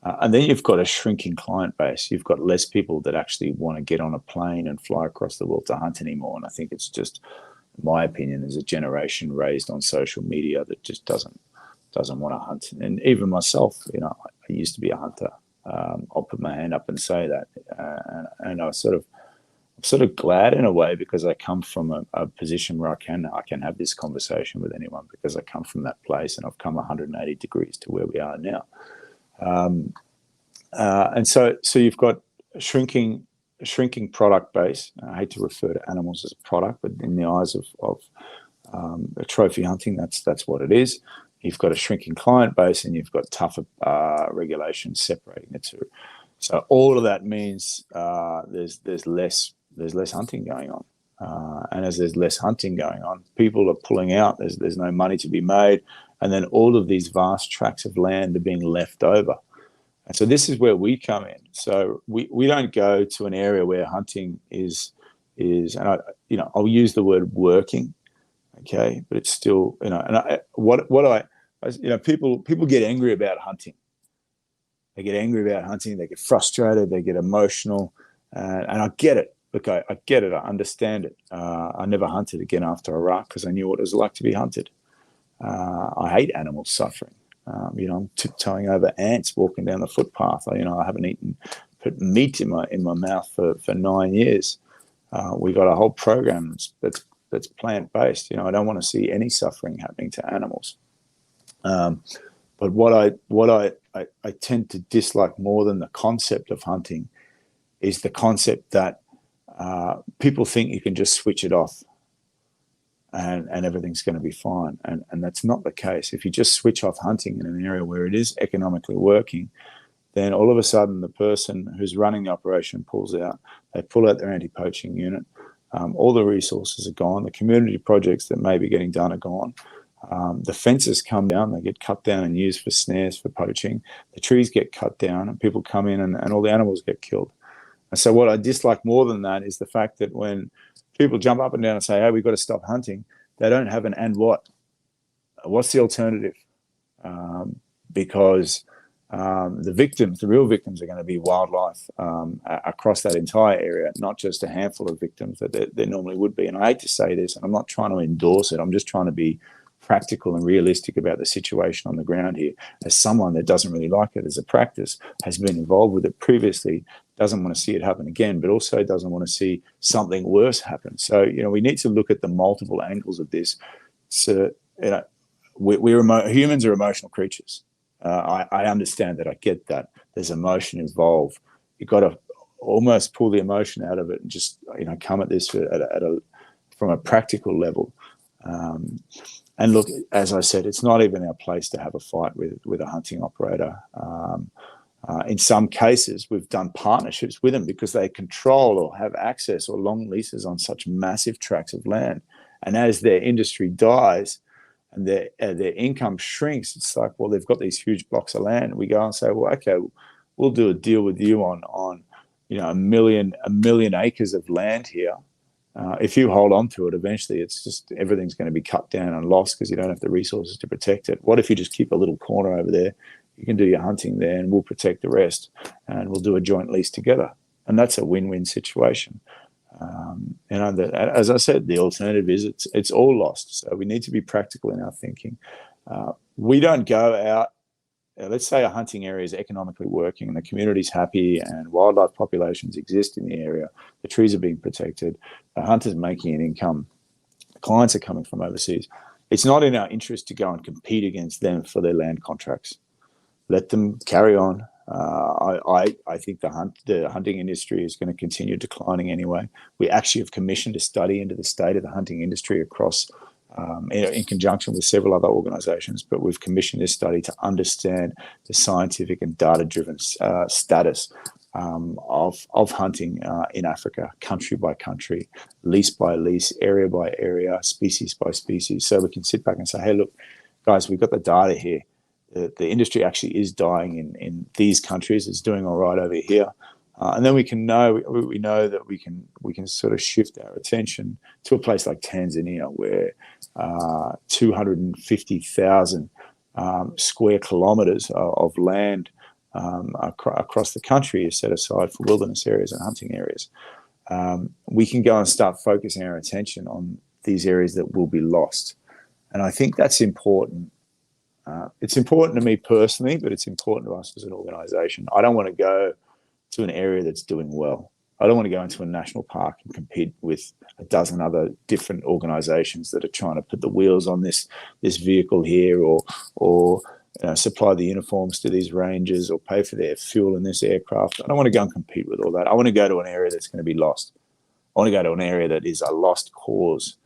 And then you've got a shrinking client base. You've got less people that actually want to get on a plane and fly across the world to hunt anymore. And I think it's just, in my opinion, there's a generation raised on social media that just doesn't want to hunt. And even myself, I used to be a hunter. I'll put my hand up and say that. And I'm sort of glad in a way, because I come from a position where I can have this conversation with anyone, because I come from that place and I've come 180 degrees to where we are now. And so you've got a shrinking product base. I hate to refer to animals as a product, but in the eyes of trophy hunting, that's what it is. You've got a shrinking client base, and you've got tougher regulations separating the two. So all of that means there's less hunting going on, and as there's less hunting going on, people are pulling out. There's no money to be made, and then all of these vast tracts of land are being left over. And so this is where we come in. So we don't go to an area where hunting is, and I'll use the word working, okay, but it's still, people get angry about hunting. They get angry about hunting. They get frustrated. They get emotional, and I get it. Look, I get it. I understand it. I never hunted again after Iraq because I knew what it was like to be hunted. I hate animals suffering. I'm tiptoeing over ants walking down the footpath. I haven't put meat in my mouth for 9 years. We got a whole program that's plant-based. I don't want to see any suffering happening to animals. But what I tend to dislike more than the concept of hunting is the concept that people think you can just switch it off and everything's going to be fine. And that's not the case. If you just switch off hunting in an area where it is economically working, then all of a sudden the person who's running the operation pulls out. They pull out their anti-poaching unit. All the resources are gone. The community projects that may be getting done are gone. The fences come down, they get cut down and used for snares for poaching. The trees get cut down and people come in and all the animals get killed. And so what I dislike more than that is the fact that when people jump up and down and say, hey, we've got to stop hunting, they don't have an and what. What's the alternative? Because the victims, the real victims, are going to be wildlife across that entire area, not just a handful of victims that there normally would be. And I hate to say this, and I'm not trying to endorse it. I'm just trying to be practical and realistic about the situation on the ground here. As someone that doesn't really like it as a practice, has been involved with it previously, doesn't want to see it happen again, but also doesn't want to see something worse happen. So, we need to look at the multiple angles of this. So, humans are emotional creatures. I understand that. I get that. There's emotion involved. You've got to almost pull the emotion out of it and just, come at this from a practical level. And look, as I said, it's not even our place to have a fight with a hunting operator. In some cases, we've done partnerships with them because they control or have access or long leases on such massive tracts of land. And as their industry dies and their income shrinks, it's like, well, they've got these huge blocks of land. And we go and say, well, okay, we'll do a deal with you on a million acres of land here. If you hold on to it, eventually it's just everything's going to be cut down and lost because you don't have the resources to protect it. What if you just keep a little corner over there? You can do your hunting there and we'll protect the rest and we'll do a joint lease together. And that's a win-win situation. As I said, the alternative is it's all lost. So we need to be practical in our thinking. We don't go out. Let's say a hunting area is economically working and the community's happy and wildlife populations exist in the area. The trees are being protected. The hunter's making an income. The clients are coming from overseas. It's not in our interest to go and compete against them for their land contracts. Let them carry on. I think the hunting industry is going to continue declining anyway. We actually have commissioned a study into the state of the hunting industry across in conjunction with several other organisations, but we've commissioned this study to understand the scientific and data-driven status of hunting in Africa, country by country, lease by lease, area by area, species by species. So we can sit back and say, hey, look, guys, we've got the data here. The industry actually is dying in these countries. It's doing all right over here. And then we know that we can sort of shift our attention to a place like Tanzania, where 250,000 square kilometres of land across the country is set aside for wilderness areas and hunting areas. We can go and start focusing our attention on these areas that will be lost. And I think that's important. It's important to me personally, but it's important to us as an organisation. I don't want to go to an area that's doing well. I don't want to go into a national park and compete with a dozen other different organisations that are trying to put the wheels on this vehicle here, or supply the uniforms to these rangers, or pay for their fuel in this aircraft. I don't want to go and compete with all that. I want to go to an area that's going to be lost. I want to go to an area that is a lost cause,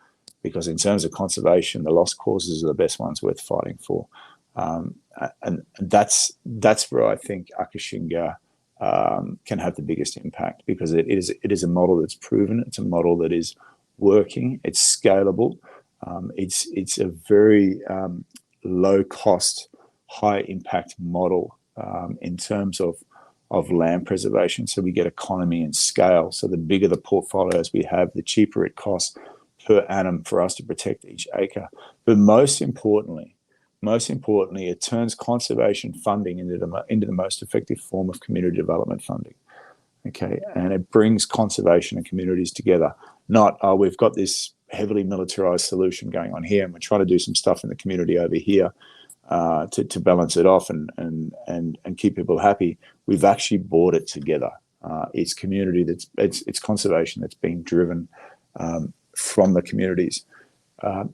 because in terms of conservation, the lost causes are the best ones worth fighting for. And that's where I think Akashinga can have the biggest impact, because it is a model that's proven. It's a model that is working. It's scalable. It's a very low cost, high impact model in terms of land preservation. So we get economy and scale. So the bigger the portfolios we have, the cheaper it costs per annum for us to protect each acre. But most importantly, it turns conservation funding into the most effective form of community development funding. Okay, and it brings conservation and communities together. Not, we've got this heavily militarized solution going on here, and we're trying to do some stuff in the community over here to balance it off and keep people happy. We've actually brought it together. It's community it's conservation that's being driven from the communities.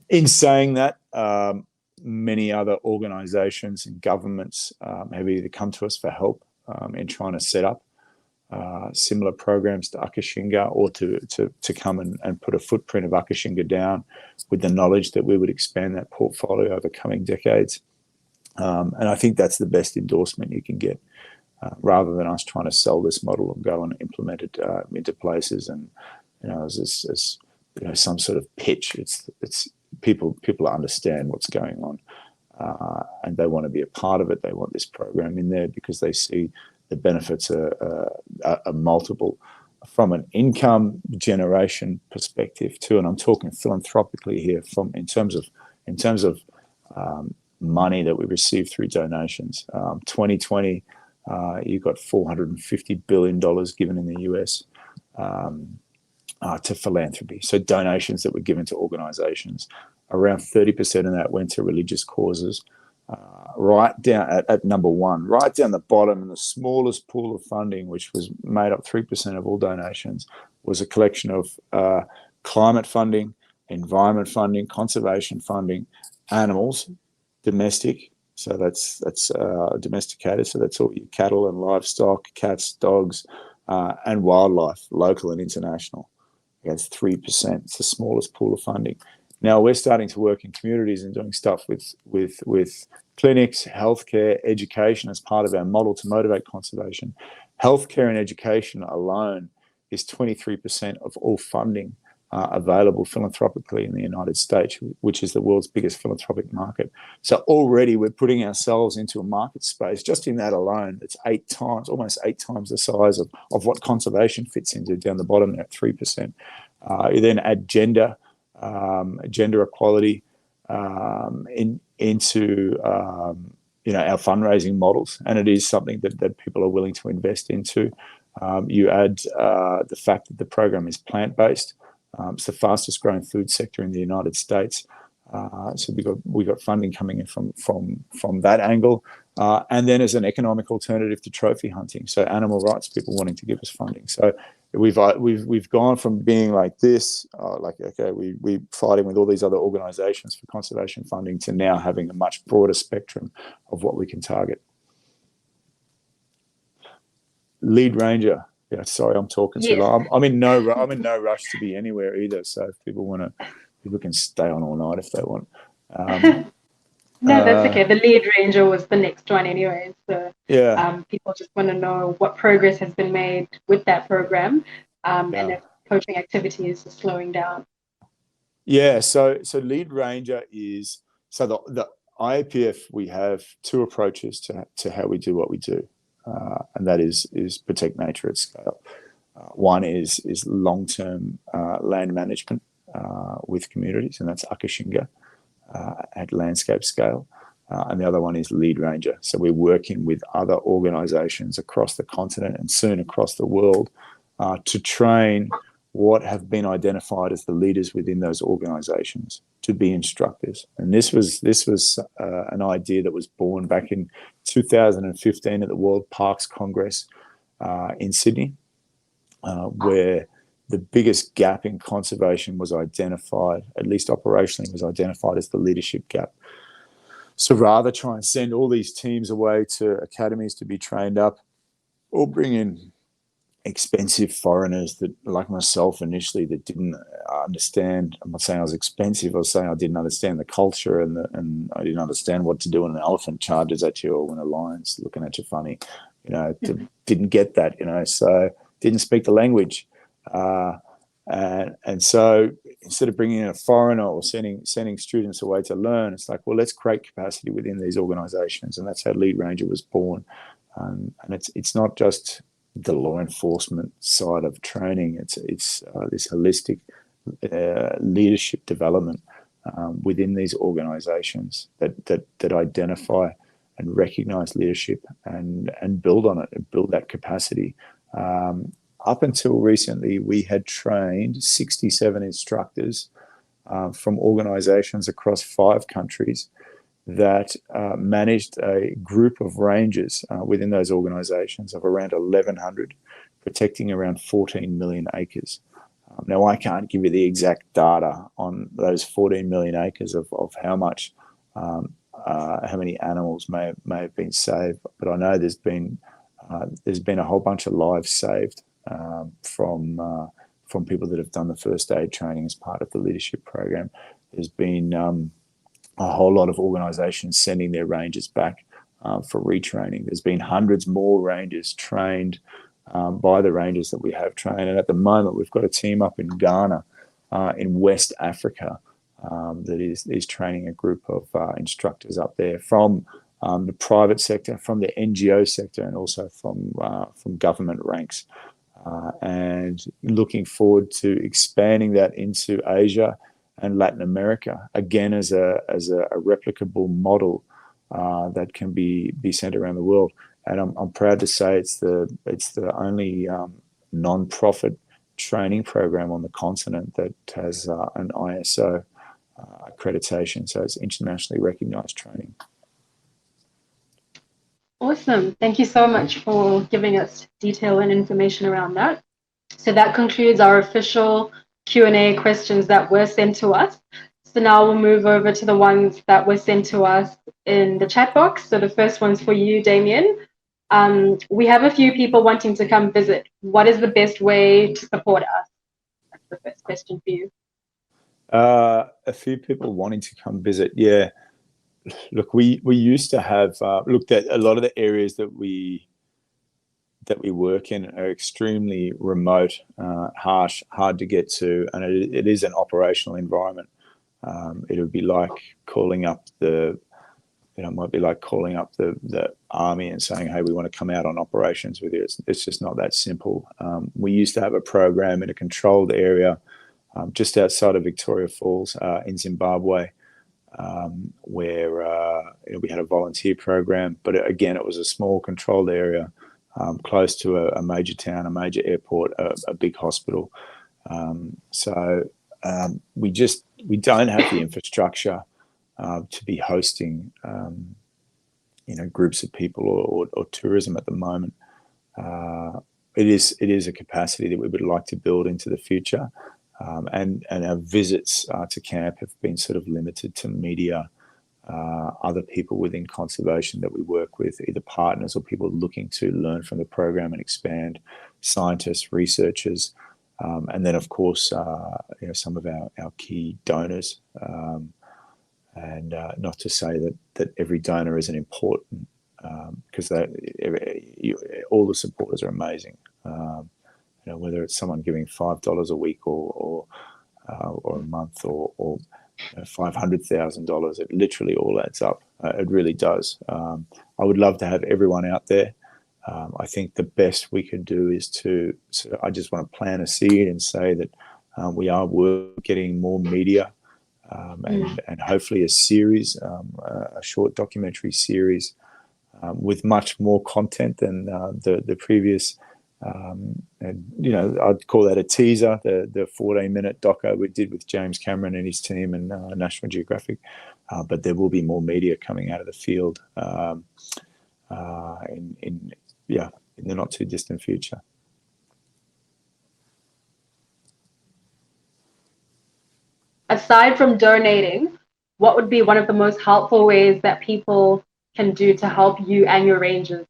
In saying that, many other organisations and governments have either come to us for help in trying to set up similar programs to Akashinga, or to come and put a footprint of Akashinga down, with the knowledge that we would expand that portfolio over coming decades. And I think that's the best endorsement you can get. rather than us trying to sell this model and go and implement it into places and as some sort of pitch. It's people understand what's going on, and they want to be a part of it. They want this program in there because they see the benefits are multiple from an income generation perspective too. And I'm talking philanthropically here, in terms of money that we receive through donations. 2020, you got $450 billion given in the US to philanthropy. So donations that were given to organizations. Around 30% of that went to religious causes. Right down at number one, right down the bottom in the smallest pool of funding, which was made up 3% of all donations, was a collection of climate funding, environment funding, conservation funding, animals, domestic. So that's domesticated. So that's all your cattle and livestock, cats, dogs, and wildlife, local and international. That's 3%. It's the smallest pool of funding. Now we're starting to work in communities and doing stuff with clinics, healthcare, education as part of our model to motivate conservation. Healthcare and education alone is 23% of all funding available philanthropically in the United States, which is the world's biggest philanthropic market. So already we're putting ourselves into a market space. Just in that alone, it's almost eight times the size of what conservation fits into down the bottom there at 3%. You then add gender equality into our fundraising models, and it is something that people are willing to invest into. You add the fact that the program is plant-based. It's the fastest growing food sector in the United States. So we got funding coming in from that angle, and then as an economic alternative to trophy hunting. So animal rights people wanting to give us funding. So we've gone from being like this, we're fighting with all these other organisations for conservation funding, to now having a much broader spectrum of what we can target. Lead Ranger. Yeah, sorry, I'm talking too long. I'm in no rush to be anywhere either. So if people can stay on all night if they want. No, that's okay. The Lead Ranger was the next one anyway. So yeah, people just want to know what progress has been made with that program, and if poaching activities are slowing down. Yeah, so Lead Ranger is the Iapf. We have two approaches to how we do what we do. And that is protect nature at scale. One is long-term land management with communities, and that's Akashinga at landscape scale. And the other one is Lead Ranger. So we're working with other organisations across the continent and soon across the world to train what have been identified as the leaders within those organisations to be instructors. And this was an idea that was born back in 2015 at the World Parks Congress in Sydney, where the biggest gap in conservation was identified, at least operationally, was identified as the leadership gap. So rather try and send all these teams away to academies to be trained up, or bring in expensive foreigners that, like myself initially, that didn't understand. I'm not saying I was expensive. I was saying I didn't understand the culture and I didn't understand what to do when an elephant charges at you or when a lion's looking at you funny. Didn't get that. So didn't speak the language, and so instead of bringing in a foreigner or sending students away to learn, it's like, well, let's create capacity within these organisations, and that's how Lead Ranger was born. And it's not just the law enforcement side of training. It's this holistic leadership development within these organisations that identify and recognise leadership and build on it and build that capacity. Up until recently, we had trained 67 instructors from organisations across 5 countries that managed a group of rangers within those organisations of around 1,100, protecting around 14 million acres. Now, I can't give you the exact data on those 14 million acres of how much, how many animals may have been saved, but I know there's been a whole bunch of lives saved from people that have done the first aid training as part of the leadership program. There's been a whole lot of organisations sending their rangers back for retraining. There's been hundreds more rangers trained by the rangers that we have trained. And at the moment, we've got a team up in Ghana, in West Africa, that is training a group of instructors up there from the private sector, from the NGO sector, and also from government ranks. And looking forward to expanding that into Asia and Latin America, again as a replicable model that can be sent around the world. And I'm proud to say it's the only non-profit training program on the continent that has an ISO accreditation, so it's internationally recognized training. Awesome. Thank you so much for giving us detail and information around that. So that concludes our official Q&A questions that were sent to us. So now we'll move over to the ones that were sent to us in the chat box. So the first one's for you, Damien. We have a few people wanting to come visit. What is the best way to support us? That's the first question for you. A few people wanting to come visit. Yeah. Look, we used to have looked at a lot of the areas that we work in are extremely remote, harsh, hard to get to, and it is an operational environment. It would be like calling up the army and saying, "Hey, we want to come out on operations with you." It's just not that simple. We used to have a program in a controlled area just outside of Victoria Falls in Zimbabwe. Where we had a volunteer program, but again, it was a small controlled area close to a major town, a major airport, a big hospital. So we don't have the infrastructure to be hosting groups of people or tourism at the moment. It is a capacity that we would like to build into the future. And our visits to camp have been sort of limited to media, other people within conservation that we work with, either partners or people looking to learn from the program and expand, scientists, researchers, and then of course some of our key donors. And not to say that every donor isn't important, because all the supporters are amazing. Whether it's someone giving $5 a week or a month or $500,000, it literally all adds up. It really does. I would love to have everyone out there. I think the best we could do is I just want to plant a seed and say that we are getting more media and hopefully a series, a short documentary series with much more content than the previous. I'd call that a teaser, the 14-minute doco we did with James Cameron and his team and National Geographic, but there will be more media coming out of the field in the not too distant future. Aside from donating, what would be one of the most helpful ways that people can do to help you and your rangers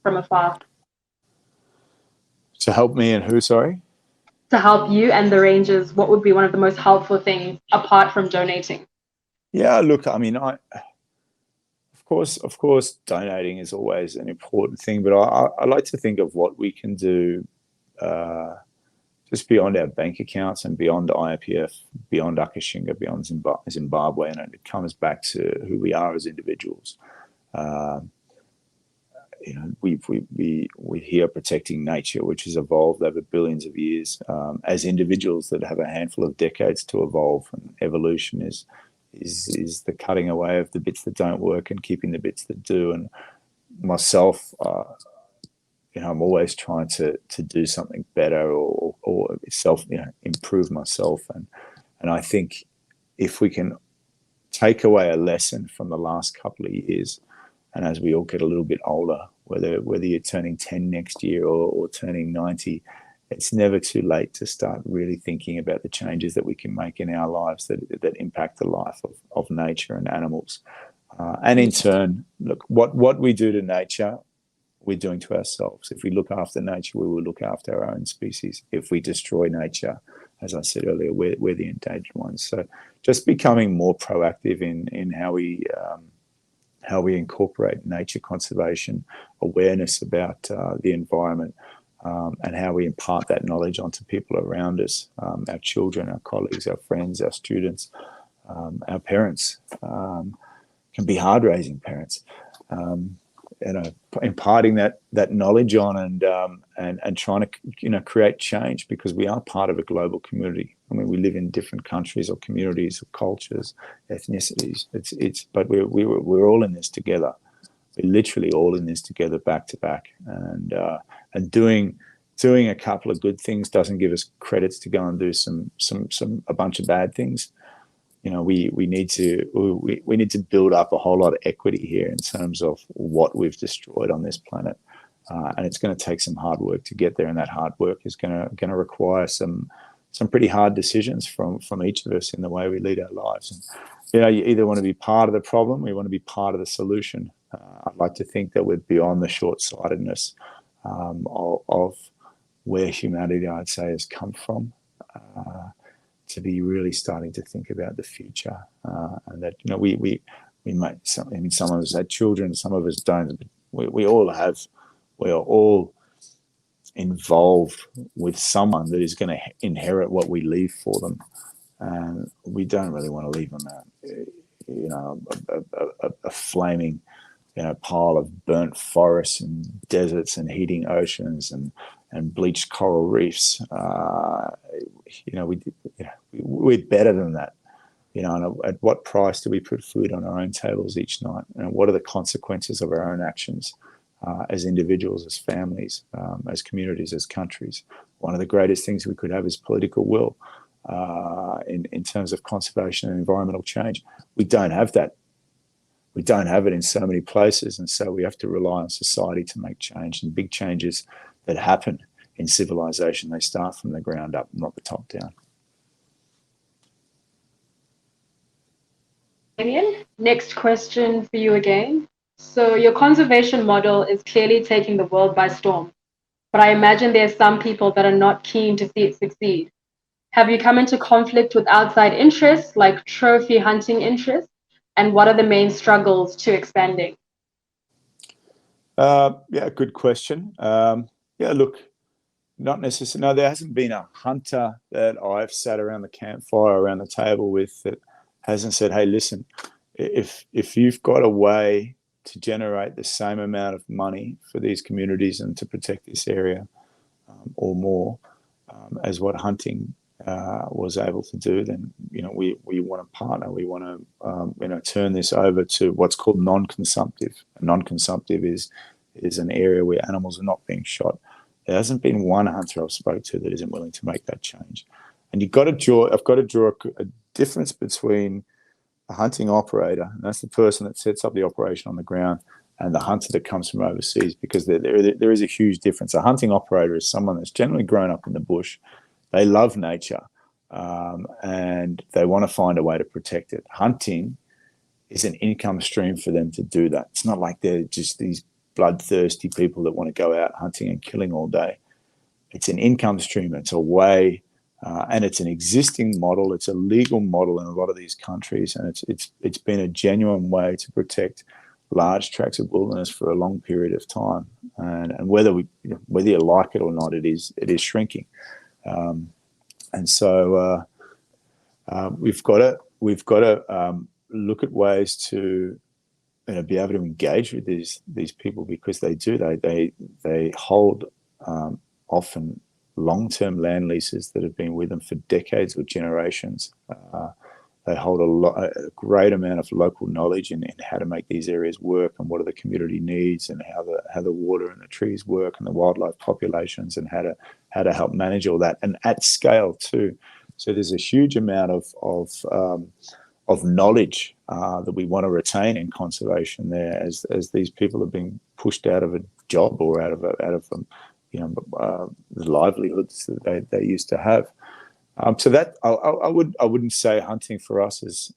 from afar? To help me and who, sorry? To help you and the rangers, what would be one of the most helpful things apart from donating? Yeah, look, I mean, of course, donating is always an important thing, but I like to think of what we can do just beyond our bank accounts and beyond Iapf, beyond Akashinga, beyond Zimbabwe, and it comes back to who we are as individuals. We're here protecting nature, which has evolved over billions of years, as individuals that have a handful of decades to evolve. And evolution is the cutting away of the bits that don't work and keeping the bits that do. And myself, I'm always trying to do something better or improve myself. And I think if we can take away a lesson from the last couple of years, and as we all get a little bit older, whether you're turning 10 next year or turning 90, it's never too late to start really thinking about the changes that we can make in our lives that impact the life of nature and animals. And in turn, look, what we do to nature, we're doing to ourselves. If we look after nature, we will look after our own species. If we destroy nature, as I said earlier, we're the endangered ones. So just becoming more proactive in how how we incorporate nature conservation, awareness about the environment, and how we impart that knowledge onto people around us, our children, our colleagues, our friends, our students, our parents. Can be hard raising parents. Imparting that knowledge on and trying to create change, because we are part of a global community. I mean, we live in different countries or communities or cultures, ethnicities. But we're all in this together. We're literally all in this together, back to back. And doing a couple of good things doesn't give us credits to go and do a bunch of bad things. We need to build up a whole lot of equity here in terms of what we've destroyed on this planet, and it's going to take some hard work to get there. And that hard work is going to require some pretty hard decisions from each of us in the way we lead our lives. And you either want to be part of the problem, or you want to be part of the solution. I'd like to think that we're beyond the short-sightedness of where humanity, I'd say, has come from. To be really starting to think about the future, and that we might. Some of us had children, some of us don't. But we all have. We are all involved with someone that is going to inherit what we leave for them, and we don't really want to leave them a flaming pile of burnt forests and deserts and heating oceans and bleached coral reefs. We're better than that. And at what price do we put food on our own tables each night? And what are the consequences of our own actions as individuals, as families, as communities, as countries? One of the greatest things we could have is political will in terms of conservation and environmental change. We don't have that. We don't have it in so many places, and so we have to rely on society to make change. And big changes that happen in civilization, they start from the ground up, not the top down. Damien, next question for you again. So your conservation model is clearly taking the world by storm, but I imagine there are some people that are not keen to see it succeed. Have you come into conflict with outside interests like trophy hunting interests? And what are the main struggles to expanding? Good question. Look, not necessarily. No, there hasn't been a hunter that I've sat around the campfire, around the table with, that hasn't said, hey, listen, if you've got a way to generate the same amount of money for these communities and to protect this area or more as what hunting was able to do, then we want to partner. We want to turn this over to what's called non-consumptive. Non-consumptive is an area where animals are not being shot. There hasn't been one hunter I've spoke to that isn't willing to make that change. And I've got to draw a difference between a hunting operator, and that's the person that sets up the operation on the ground, and the hunter that comes from overseas, because there is a huge difference. A hunting operator is someone that's generally grown up in the bush. They love nature, and they want to find a way to protect it. Hunting is an income stream for them to do that. It's not like they're just these bloodthirsty people that want to go out hunting and killing all day. It's an income stream. It's a way, and it's an existing model. It's a legal model in a lot of these countries, and it's been a genuine way to protect large tracts of wilderness for a long period of time. And whether you like it or not, it is shrinking. And so we've got to look at ways to be able to engage with these people, because they hold often long-term land leases that have been with them for decades or generations. They hold a great amount of local knowledge in how to make these areas work, and what are the community needs, and how the water and the trees work, and the wildlife populations, and how to help manage all that, and at scale too. So there's a huge amount of knowledge that we want to retain in conservation there, as these people are being pushed out of a job or out of the livelihoods that they used to have. So that I wouldn't say hunting for us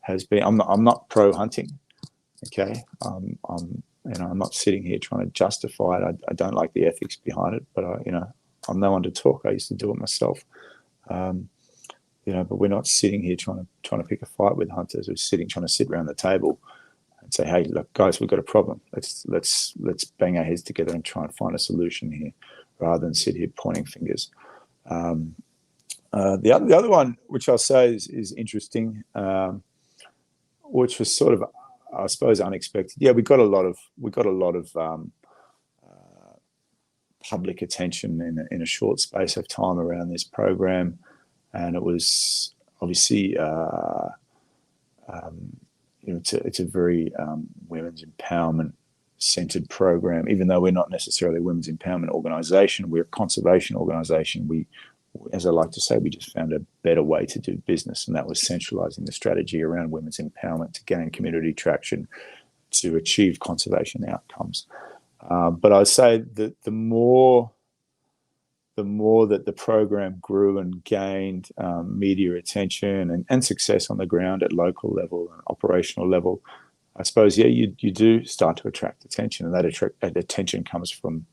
has been. I'm not pro hunting. Okay, I'm not sitting here trying to justify it. I don't like the ethics behind it, but I'm no one to talk. I used to do it myself. But we're not sitting here trying to pick a fight with hunters. We're trying to sit around the table and say, hey, look, guys, we've got a problem. Let's bang our heads together and try and find a solution here, rather than sit here pointing fingers. The other one, which I'll say is interesting, which was sort of, I suppose, unexpected. Yeah, we got a lot of public attention in a short space of time around this program, and it was obviously, it's a very women's empowerment centered program. Even though we're not necessarily a women's empowerment organization, we're a conservation organization. We, as I like to say, we just found a better way to do business, and that was centralizing the strategy around women's empowerment to gain community traction to achieve conservation outcomes. But I'd say that the more that the program grew and gained media attention and success on the ground at local level and operational level, I suppose, yeah, you do start to attract attention, and that attention comes from,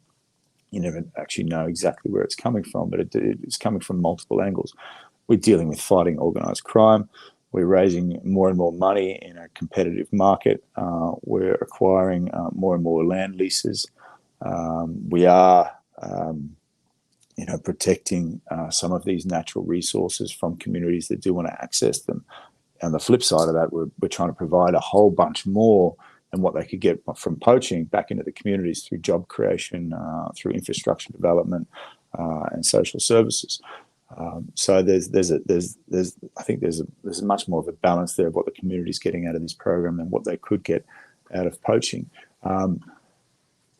you never actually know exactly where it's coming from, but it's coming from multiple angles. We're dealing with fighting organized crime. We're raising more and more money in a competitive market. We're acquiring more and more land leases. We are, protecting some of these natural resources from communities that do want to access them. On the flip side of that, we're trying to provide a whole bunch more than what they could get from poaching back into the communities through job creation, through infrastructure development, and social services. So I think there's much more of a balance there of what the community is getting out of this program than what they could get out of poaching.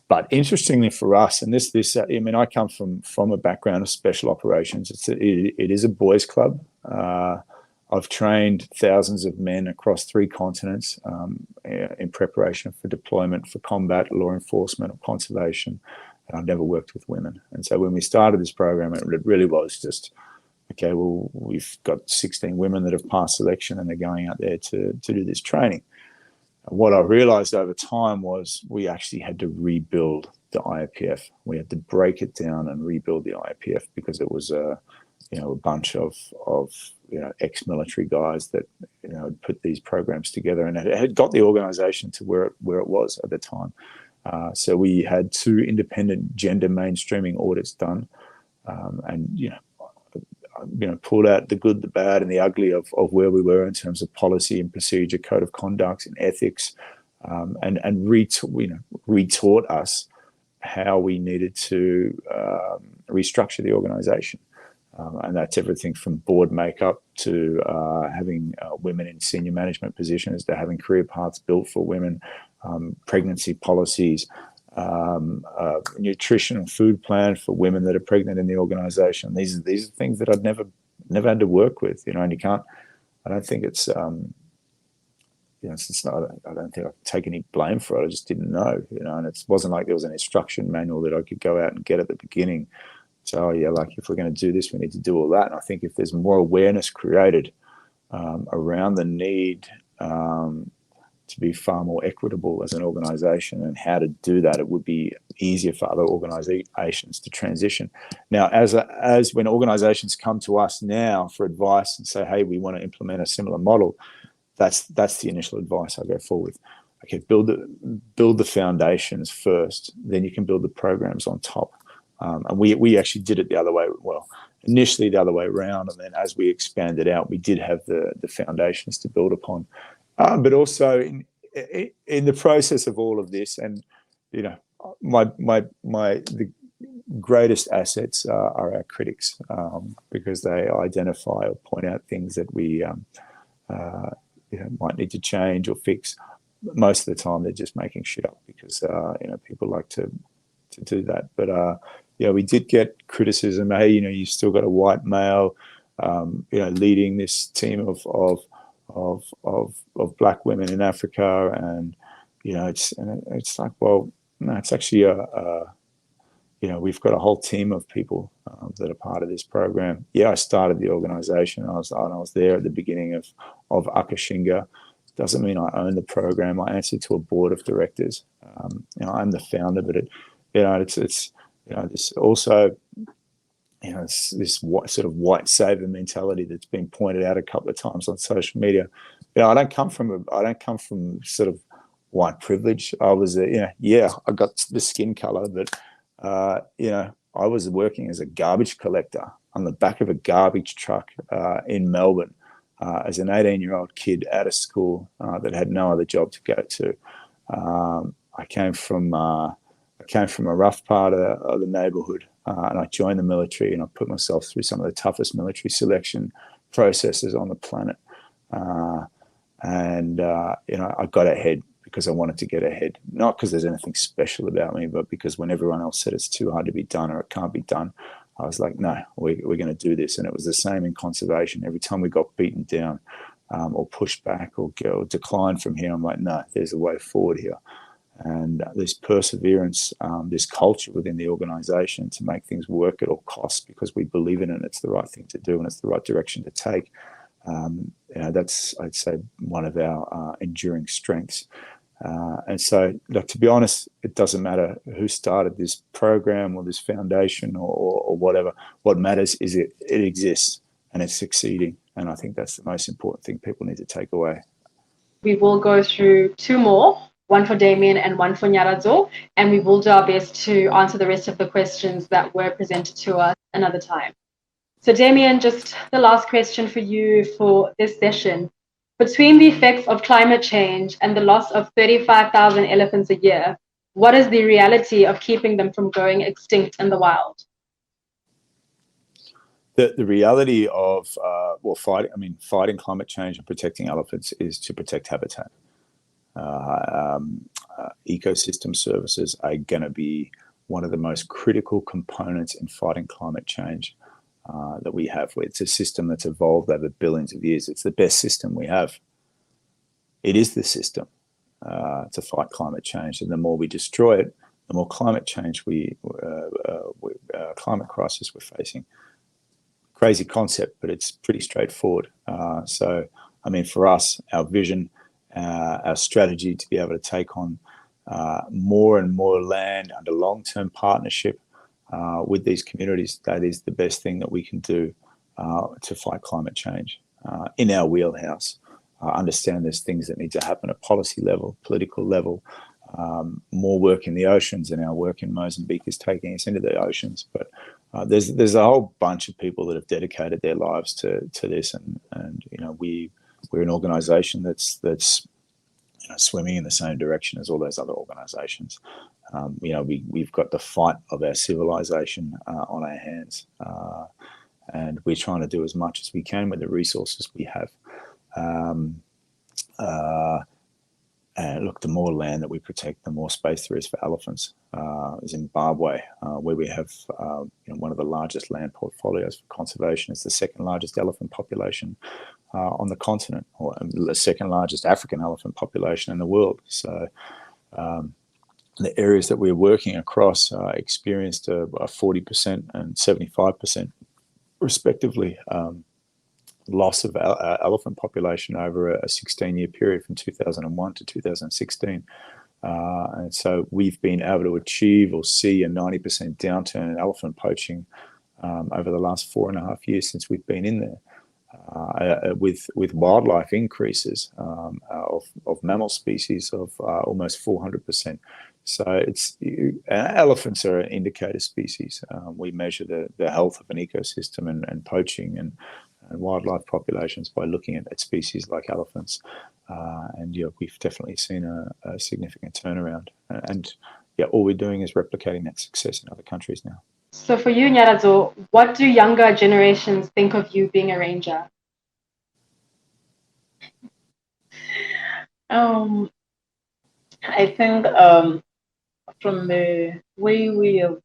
But interestingly for us, and I come from a background of special operations. It is a boys' club. I've trained thousands of men across 3 continents in preparation for deployment, for combat, law enforcement, or conservation. And I've never worked with women. And so when we started this program, it really was just, okay, well, we've got 16 women that have passed selection and they're going out there to do this training. And what I realized over time was we actually had to rebuild the Iapf. We had to break it down and rebuild the Iapf because it was a bunch of ex-military guys that had put these programs together, and it had got the organization to where it was at the time. So we had 2 independent gender mainstreaming audits done, and pulled out the good, the bad, and the ugly of where we were in terms of policy and procedure, code of conduct, and ethics, and retaught us how we needed to restructure the organization. And that's everything from board makeup to having women in senior management positions, to having career paths built for women, pregnancy policies, nutrition and food plan for women that are pregnant in the organization. These are things that I'd never had to work with, and you can't. I don't think it's it's not. I don't think I can take any blame for it. I just didn't know, and it wasn't like there was an instruction manual that I could go out and get at the beginning. So yeah, like if we're going to do this, we need to do all that. And I think if there's more awareness created around the need to be far more equitable as an organization and how to do that, it would be easier for other organizations to transition. Now, as when organizations come to us now for advice and say, hey, we want to implement a similar model, that's the initial advice I go forward with. Okay, build the foundations first, then you can build the programs on top. And we actually did it the other way. Well, initially the other way around, and then as we expanded out, we did have the foundations to build upon. But also in the process of all of this, and the greatest assets are our critics, because they identify or point out things that we might need to change or fix. Most of the time, they're just making shit up because people like to do that. But we did get criticism. Hey, you've still got a white male, leading this team of black women in Africa, and it's like, well, no, it's actually we've got a whole team of people that are part of this program. Yeah, I started the organization. I was there at the beginning of Akashinga. Doesn't mean I own the program. I answer to a board of directors. I'm the founder, but it's this also, it's this sort of white savior mentality that's been pointed out a couple of times on social media. I don't come from sort of white privilege. I was, yeah, I got the skin color, but, I was working as a garbage collector on the back of a garbage truck in Melbourne as an 18-year-old kid out of school that had no other job to go to. I came from a rough part of the neighborhood, and I joined the military, and I put myself through some of the toughest military selection processes on the planet. I got ahead because I wanted to get ahead, not because there's anything special about me, but because when everyone else said it's too hard to be done or it can't be done, I was like, no, we're going to do this. And it was the same in conservation. Every time we got beaten down or pushed back or declined from here, I'm like, no, there's a way forward here. And this perseverance, this culture within the organization to make things work at all costs because we believe in it and it's the right thing to do and it's the right direction to take. That's, I'd say, one of our enduring strengths. And so, look, to be honest, it doesn't matter who started this program or this foundation or whatever. What matters is it exists and it's succeeding. And I think that's the most important thing people need to take away. We will go through two more, one for Damien and one for Nyaradzo, and we will do our best to answer the rest of the questions that were presented to us another time. So Damien, just the last question for you for this session. Between the effects of climate change and the loss of 35,000 elephants a year, what is the reality of keeping them from going extinct in the wild? The reality of fighting climate change and protecting elephants is to protect habitat. Ecosystem services are going to be one of the most critical components in fighting climate change that we have. It's a system that's evolved over billions of years. It's the best system we have. It is the system to fight climate change, and the more we destroy it, the more climate change climate crisis we're facing. Crazy concept, but it's pretty straightforward. For us, our vision, our strategy to be able to take on more and more land under long-term partnership with these communities, that is the best thing that we can do to fight climate change in our wheelhouse. Understand there's things that need to happen at policy level, political level, more work in the oceans, and our work in Mozambique is taking us into the oceans. But there's a whole bunch of people that have dedicated their lives to this, and we're an organisation that's swimming in the same direction as all those other organisations. We've got the fight of our civilization on our hands, and we're trying to do as much as we can with the resources we have. Look, the more land that we protect, the more space there is for elephants. Zimbabwe, where we have one of the largest land portfolios for conservation, is the second largest elephant population on the continent, or the second largest African elephant population in the world. So the areas that we're working across experienced a 40% and 75% respectively loss of elephant population over a 16-year period from 2001 to 2016. And so we've been able to achieve or see a 90% downturn in elephant poaching over the last 4.5 years since we've been in there, with wildlife increases of mammal species of almost 400%. So elephants are an indicator species. We measure the health of an ecosystem and poaching and wildlife populations by looking at species like elephants. We've definitely seen a significant turnaround. All we're doing is replicating that success in other countries now. So for you, Nyaradzo, what do younger generations think of you being a ranger? I think from the way we have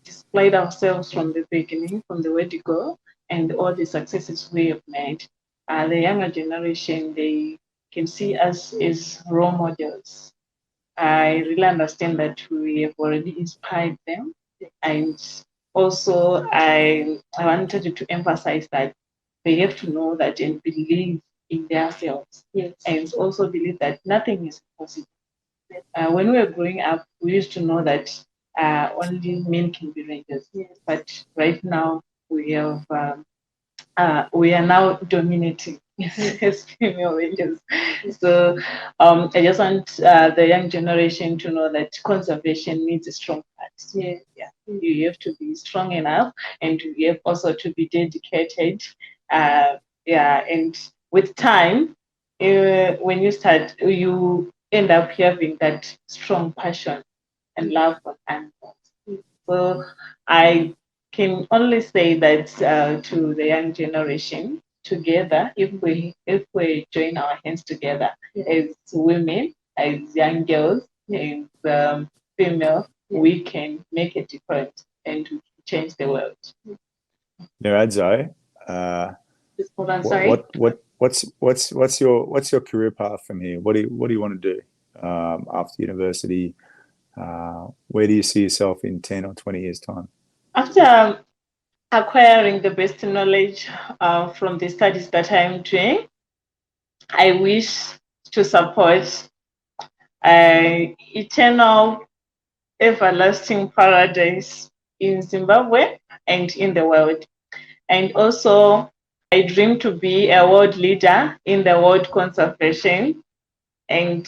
displayed ourselves from the beginning, from the word go, and all the successes we have made, the younger generation, they can see us as role models. I really understand that we have already inspired them. And also, I wanted to emphasize that they have to know that and believe in themselves. Yes. And also believe that nothing is impossible. When we were growing up, we used to know that only men can be rangers. Yes. But right now, we are now dominating as female rangers. So I just want the young generation to know that conservation needs a strong heart. Yeah. You have to be strong enough, and you have also to be dedicated. And with time, when you start, you end up having that strong passion and love for animals. So I can only say that to the young generation, together, if we join our hands together as women, as young girls, as female, we can make a difference and change the world. Nyaradzo, Hold on, sorry. what's your career path from here? What do you want to do after university? Where do you see yourself in 10 or 20 years' time? After acquiring the best knowledge from the studies that I'm doing, I wish to support eternal, everlasting paradise in Zimbabwe and in the world. And also, I dream to be a world leader in the world conservation, and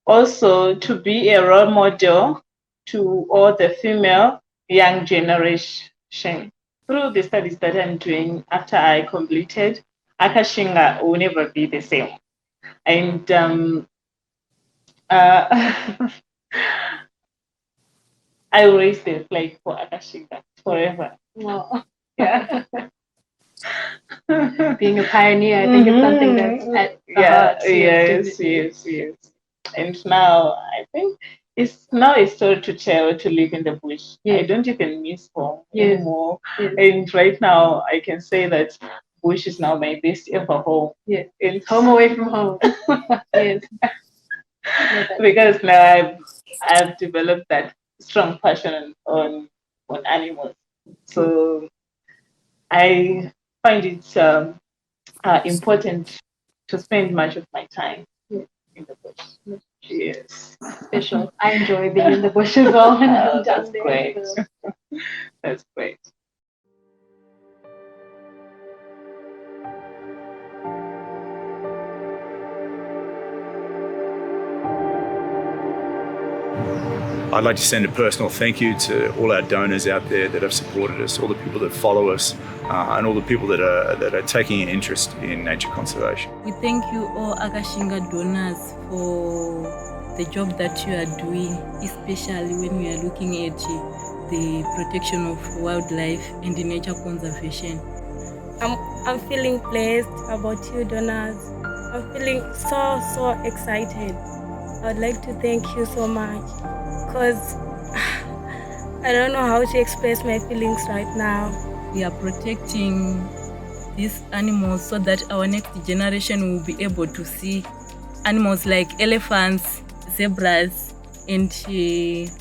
also to be a role model to all the female young generation. Through the studies that I'm doing, after I completed, Akashinga will never be the same. And I will raise the flag for Akashinga forever. Well, yeah. Being a pioneer, I think it's something that's at the heart. Yes. And now I think it's now a story to tell to live in the bush. I don't even miss home anymore. And right now I can say that bush is now my best ever home. Yes. It's home away from home. Yes. Because now I've developed that strong passion on animals. So I find it important to spend much of my time in the bush. Yes. Special. I enjoy being in the bush as well. That's great. That's great. I'd like to send a personal thank you to all our donors out there that have supported us, all the people that follow us, and all the people that are taking an interest in nature conservation. We thank you all Akashinga donors for the job that you are doing, especially when we are looking at the protection of wildlife and the nature conservation. I'm feeling blessed about you donors. I'm feeling so excited. I'd like to thank you so much, because I don't know how to express my feelings right now. We are protecting these animals so that our next generation will be able to see animals like elephants, zebras, and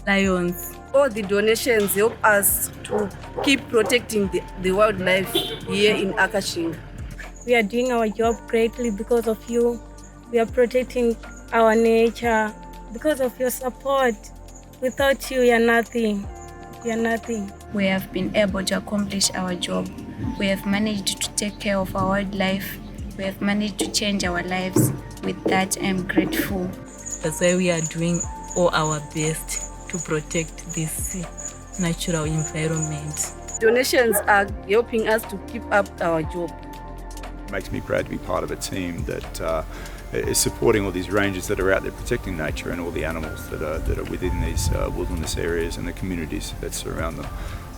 lions. All the donations help us to keep protecting the wildlife here in Akashinga. We are doing our job greatly because of you. We are protecting our nature because of your support. Without you, we are nothing. We are nothing. We have been able to accomplish our job. We have managed to take care of our wildlife. We have managed to change our lives. With that, I'm grateful. That's why we are doing all our best to protect this natural environment. Donations are helping us to keep up our job. It makes me proud to be part of a team that is supporting all these rangers that are out there protecting nature and all the animals that are within these wilderness areas and the communities that surround them.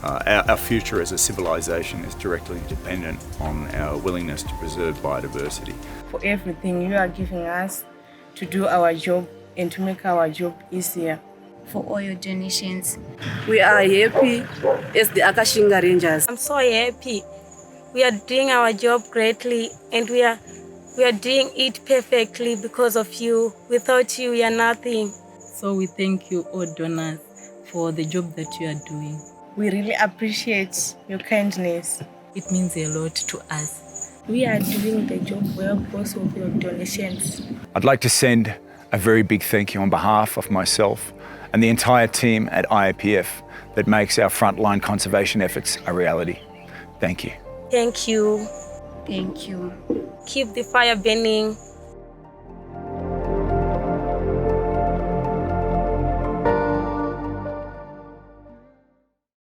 Our future as a civilization is directly dependent on our willingness to preserve biodiversity. For everything you are giving us to do our job and to make our job easier. For all your donations. We are happy as the Akashinga Rangers. I'm so happy. We are doing our job greatly, and we are doing it perfectly because of you. Without you, we are nothing. So we thank you all donors for the job that you are doing. We really appreciate your kindness. It means a lot to us. We are doing the job well because of your donations. I'd like to send a very big thank you on behalf of myself and the entire team at Iapf that makes our frontline conservation efforts a reality. Thank you. Thank you. Thank you. Keep the fire burning.